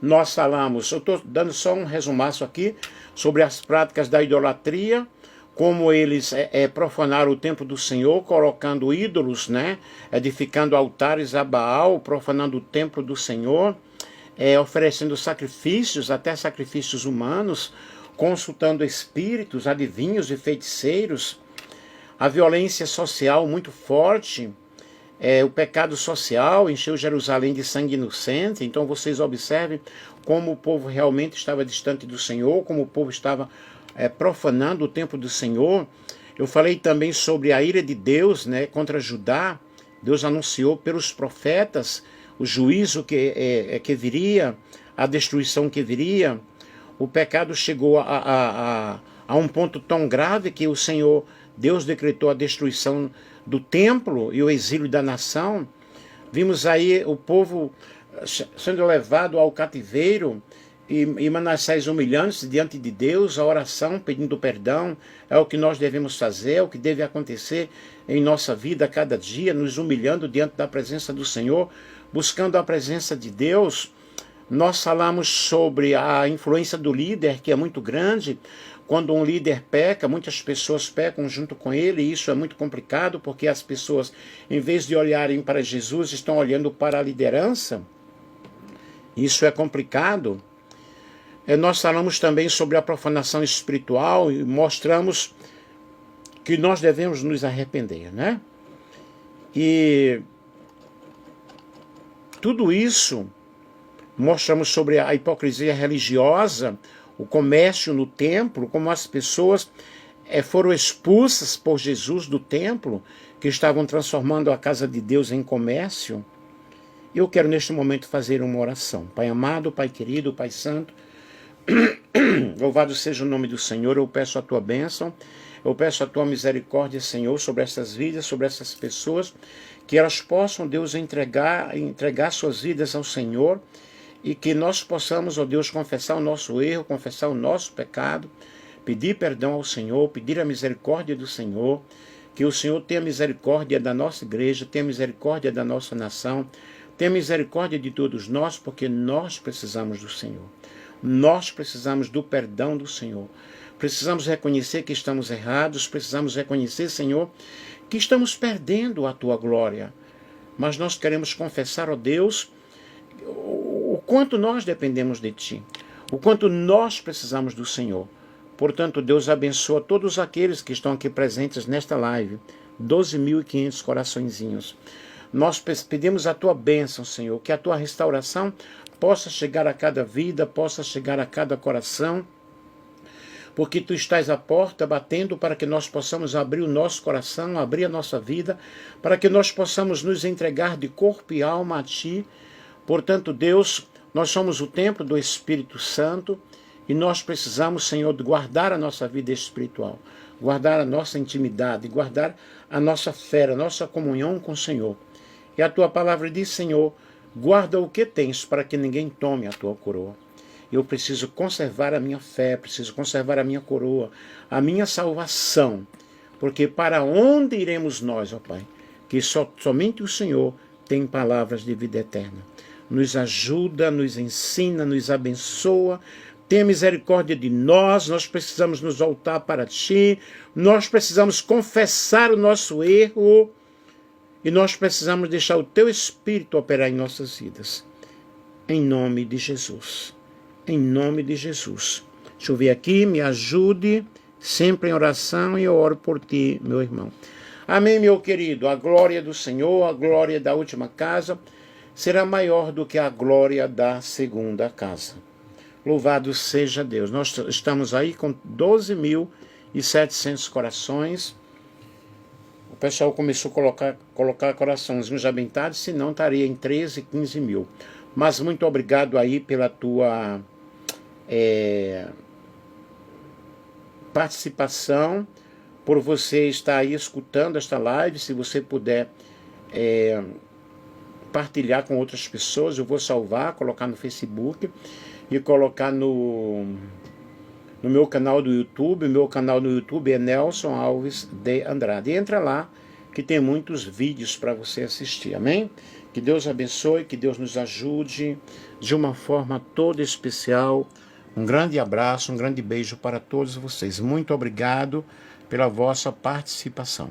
nós falamos, eu estou dando só um resumaço aqui, sobre as práticas da idolatria, como eles profanaram o templo do Senhor, colocando ídolos, né, edificando altares a Baal, profanando o templo do Senhor, oferecendo sacrifícios, até sacrifícios humanos, consultando espíritos, adivinhos e feiticeiros, a violência social muito forte, o pecado social encheu Jerusalém de sangue inocente. Então vocês observem como o povo realmente estava distante do Senhor, como o povo estava profanando o templo do Senhor. Eu falei também sobre a ira de Deus, né, contra Judá. Deus anunciou pelos profetas o juízo que viria, a destruição que viria. O pecado chegou a um ponto tão grave que o Senhor, Deus decretou a destruição do templo e o exílio da nação. Vimos aí o povo sendo levado ao cativeiro e Manassés humilhando-se diante de Deus, a oração pedindo perdão. É o que nós devemos fazer, é o que deve acontecer em nossa vida a cada dia, nos humilhando diante da presença do Senhor, buscando a presença de Deus. Nós falamos sobre a influência do líder, que é muito grande. Quando um líder peca, muitas pessoas pecam junto com ele, e isso é muito complicado, porque as pessoas, em vez de olharem para Jesus, estão olhando para a liderança. Isso é complicado. Nós falamos também sobre a profanação espiritual e mostramos que nós devemos nos arrepender, né? E tudo isso mostramos sobre a hipocrisia religiosa, o comércio no templo, como as pessoas foram expulsas por Jesus do templo, que estavam transformando a casa de Deus em comércio. Eu quero neste momento fazer uma oração. Pai amado, Pai querido, Pai santo, louvado seja o nome do Senhor. Eu peço a tua bênção, eu peço a tua misericórdia, Senhor, sobre essas vidas, sobre essas pessoas, que elas possam, Deus, entregar suas vidas ao Senhor, e que nós possamos, ó Deus, confessar o nosso erro, confessar o nosso pecado, pedir perdão ao Senhor, pedir a misericórdia do Senhor, que o Senhor tenha misericórdia da nossa igreja, tenha misericórdia da nossa nação, tenha misericórdia de todos nós, porque nós precisamos do Senhor. Nós precisamos do perdão do Senhor. Precisamos reconhecer que estamos errados, precisamos reconhecer, Senhor, que estamos perdendo a tua glória. Mas nós queremos confessar, ó Deus, o quanto nós dependemos de Ti, o quanto nós precisamos do Senhor. Portanto, Deus abençoa todos aqueles que estão aqui presentes nesta live, 12.500 coraçõezinhos. Nós pedimos a Tua bênção, Senhor, que a Tua restauração possa chegar a cada vida, possa chegar a cada coração, porque Tu estás à porta batendo para que nós possamos abrir o nosso coração, abrir a nossa vida, para que nós possamos nos entregar de corpo e alma a Ti. Portanto, Deus, nós somos o templo do Espírito Santo e nós precisamos, Senhor, de guardar a nossa vida espiritual, guardar a nossa intimidade, guardar a nossa fé, a nossa comunhão com o Senhor. E a Tua palavra diz, Senhor, guarda o que tens para que ninguém tome a Tua coroa. Eu preciso conservar a minha fé, preciso conservar a minha coroa, a minha salvação, porque para onde iremos nós, ó Pai? Que somente o Senhor tem palavras de vida eterna. Nos ajuda, nos ensina, nos abençoa, tenha misericórdia de nós. Nós precisamos nos voltar para Ti, nós precisamos confessar o nosso erro e nós precisamos deixar o Teu Espírito operar em nossas vidas. Em nome de Jesus. Em nome de Jesus. Deixa eu ver aqui, me ajude, sempre em oração, e eu oro por Ti, meu irmão. Amém, meu querido. A glória do Senhor, a glória da última casa, será maior do que a glória da segunda casa. Louvado seja Deus. Nós estamos aí com 12.700 corações. O pessoal começou a colocar coraçõezinhos já bem tarde, senão estaria em 13, 15 mil. Mas muito obrigado aí pela tua participação, por você estar aí escutando esta live. Se você puder partilhar com outras pessoas, eu vou salvar, colocar no Facebook e colocar no meu canal do YouTube. Meu canal no YouTube é Nelson Alves de Andrade. Entra lá que tem muitos vídeos para você assistir, amém? Que Deus abençoe, que Deus nos ajude de uma forma toda especial. Um grande abraço, um grande beijo para todos vocês. Muito obrigado pela vossa participação.